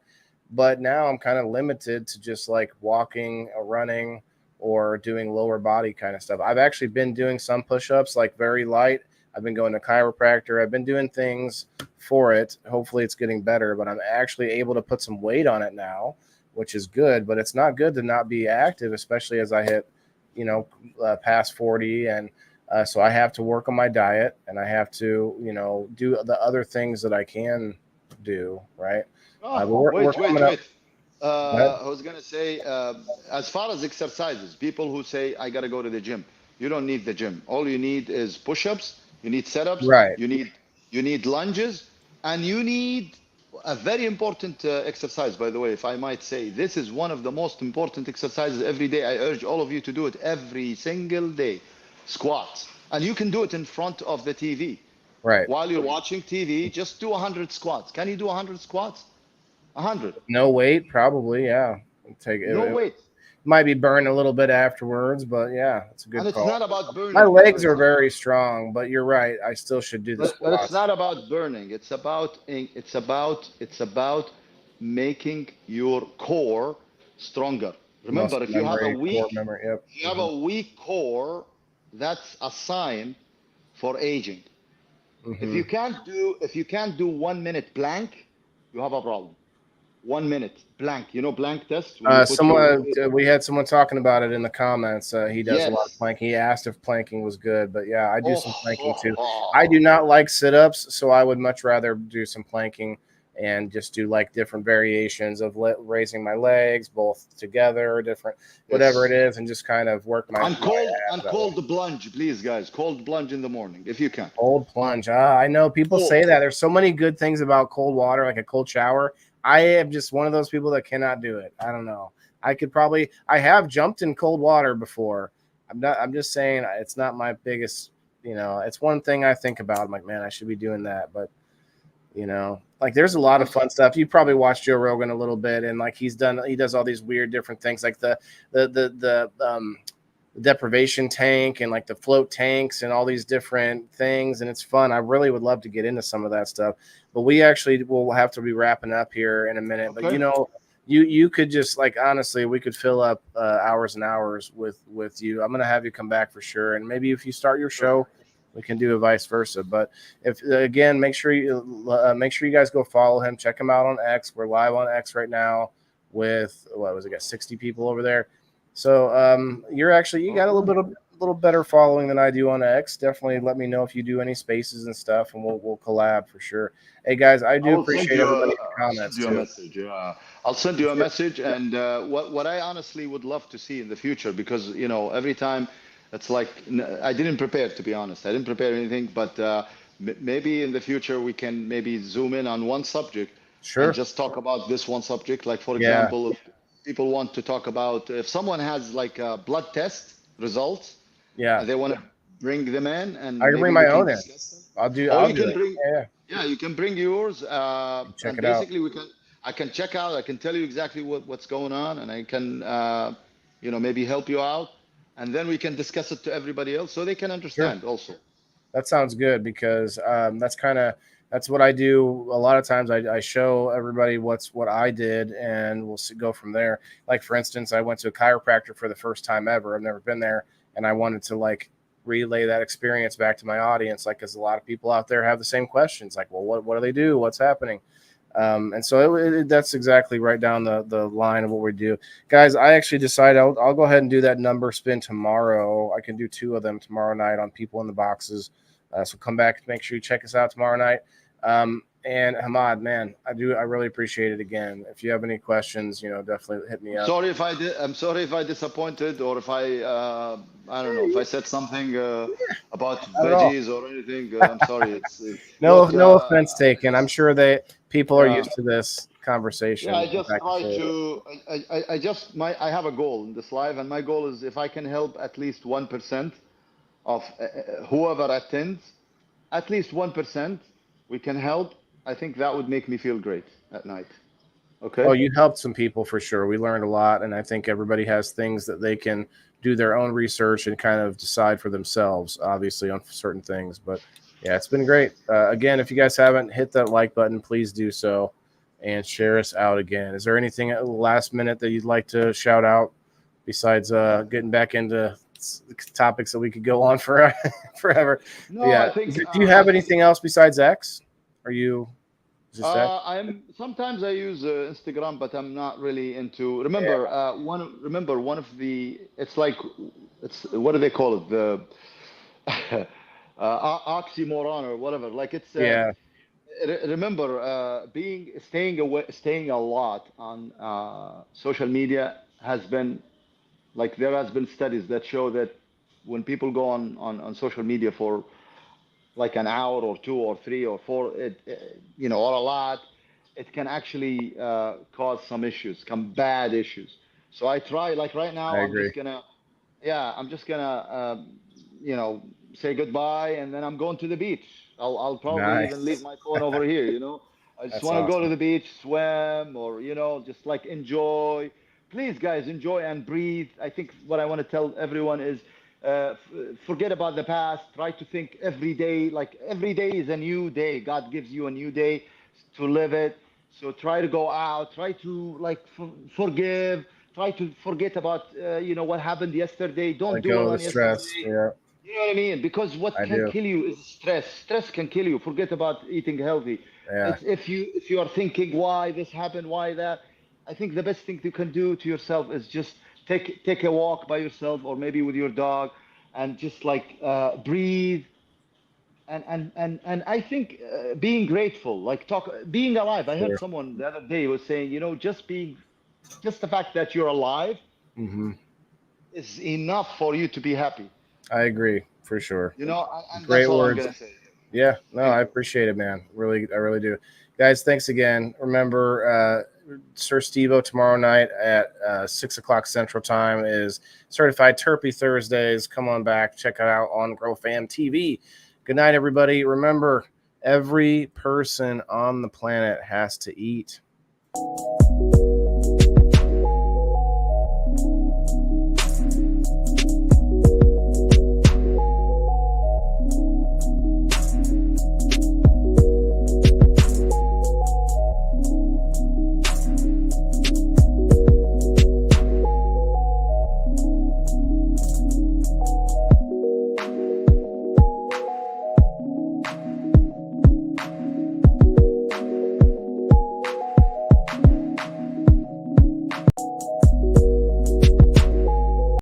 But now I'm kind of limited to just like walking or running or doing lower body kind of stuff. I've actually been doing some push-ups, like very light. I've been going to chiropractor. I've been doing things for it. Hopefully it's getting better, but I'm actually able to put some weight on it now, which is good, but it's not good to not be active, especially as I hit, past 40. And so I have to work on my diet and I have to, do the other things that I can do. Right. But Oh, we're wait, coming wait, up. wait. But I was gonna say, as far as exercises, people who say I gotta go to the gym, you don't need the gym. All you need is push-ups. You need setups. right. You need lunges, and you need a very important exercise. By the way, if I might say, this is one of the most important exercises every day. I urge all of you to do it every single day. Squats, and you can do it in front of the TV Right. while you're watching TV. Just do 100 squats. Can you do 100 squats? 100. No weight, probably. Yeah. Take it, No it weight. might be burned a little bit afterwards, but yeah, it's a And good it's call. not about My burning, legs are it's very strong, but you're right. I still should do the but it's squats. not about burning. It's about making your core stronger. Remember, Muscle if you have a memory, core weak memory. Yep. if you have a weak core, that's a sign for aging. If Hmm. you can't do 1 minute plank, you have a problem. 1 minute plank. You know plank test when you put your Someone we had someone talking about it in the comments. He does a lot of yes. planking. He asked if planking was good, but yeah, I do Oh, some planking oh, too. I do oh. not like sit-ups, so I would much rather do some planking and just do like different variations of raising my legs both together, different whatever it Yes. is, and just kind of work my And cold abs and that way. cold plunge, please, guys. Cold plunge in the morning, if you can. Cold plunge. I know people Cold. say that. There's so many good things about cold water, like a cold shower. I am just one of those people that cannot do it. I don't know. I have jumped in cold water before. I'm just saying it's not my biggest, it's one thing I think about. I'm like, man, I should be doing that. But, like there's a lot of fun stuff. You probably watched Joe Rogan a little bit and like he does all these weird different things like the deprivation tank and like the float tanks and all these different things, and it's fun. I really would love to get into some of that stuff, but we actually will have to be wrapping up here in a minute. But Okay. you could just like honestly we could fill up hours and hours with you. I'm gonna have you come back for sure, and maybe if you start your Sure. show we can do a vice versa. But if again, make sure you guys go follow him, check him out on X. We're live on X right now with what was it, got 60 people over there. So you got a little bit of little better following than I do on X. Definitely let me know if you do any spaces and stuff, and we'll collab for sure. Hey guys, I I do will send appreciate you everybody's I'll send comments you a too. message. Yeah, I'll send you a message. And what I honestly would love to see in the future, because every time it's like I didn't prepare, to be honest. I didn't prepare anything, but maybe in the future we can maybe zoom in on one subject and Sure. just talk about this one subject. Like for Yeah. example, if people want to talk about if someone has like a blood test results Yeah. and they want to bring them in, I and can bring maybe my we can own in. discuss them. I'll do Or you it. can bring, Yeah. yeah, you can bring yours, Check and it out. basically I can check out, I can tell you exactly what's going on, and I can, maybe help you out, and then we can discuss it to everybody else so they can Sure. understand also. That sounds good because that's what I do. A lot of times I show everybody what I did, and we'll go from there. Like for instance, I went to a chiropractor for the first time ever. I've never been there, and I wanted to like relay that experience back to my audience, like because a lot of people out there have the same questions, like, well, what do they do? What's happening? And so that's exactly right down the line of what we do. Guys, I actually decided I'll go ahead and do that number spin tomorrow. I can do 2 of them tomorrow night on people in the boxes. So come back, make sure you check us out tomorrow night. And Hamad, man, I really appreciate it again. If you have any questions, definitely hit me up. I'm sorry if I disappointed, or if I don't know, if I said something about veggies or anything. I'm sorry. No Look, offense taken. I'm sure that people are yeah. used to this conversation. Yeah, I just back and try forth. to. I have a goal in this live, and my goal is if I can help at least 1% of whoever attends, at least 1%, we can help. I think that would make me feel great at night. Okay. Oh, you helped some people for sure. We learned a lot, and I think everybody has things that they can do their own research and kind of decide for themselves, obviously, on certain things. But yeah, it's been great. Again, if you guys haven't hit that like button, please do so and share us out again. Is there anything at the last minute that you'd like to shout out besides getting back into topics that we could go on for forever? No, Yeah. I think. Do you have anything else besides X? Are you just X? Sometimes I use Instagram, but I'm not really into. Remember, one of the. It's what do they call it? The oxymoron or whatever. Like it's. Yeah. Remember, staying a lot on social media has been like there has been studies that show that when people go on social media for like an hour or 2 or 3 or 4, or a lot, it can actually cause some issues, some bad issues. So I try, like right now, I agree. I'm just gonna, say goodbye, and then I'm going to the beach. I'll probably even leave Nice. my phone over here. I just That's want to go to awesome. the beach, swim, or just like enjoy. Please, guys, enjoy and breathe. I think what I want to tell everyone is, forget about the past. Try to think every day. Like every day is a new day. God gives you a new day to live it. So try to go out. Try to like forgive. Try to forget about what happened yesterday. Don't Let go dwell of the on stress. yesterday. Yeah, You know what I mean? Because what I can do. kill you is stress. Stress can kill you. Forget about eating healthy. Yeah, It's if you are thinking why this happened, why that. I think the best thing you can do to yourself is just take a walk by yourself, or maybe with your dog, and just like breathe. And I think being grateful, like being alive. I heard sure. someone the other day was saying, just the fact that you're alive Hmm. is enough for you to be happy. I agree for sure. And Great that's all I'm words. gonna say. Yeah, no, Thank I you. appreciate it, man. I really do. Guys, thanks again. Remember, Sir Stevo tomorrow night at 6 o'clock Central Time is Certified Terpy Thursdays. Come on back, check it out on Grow Fam TV. Good night, everybody. Remember, every person on the planet has to eat.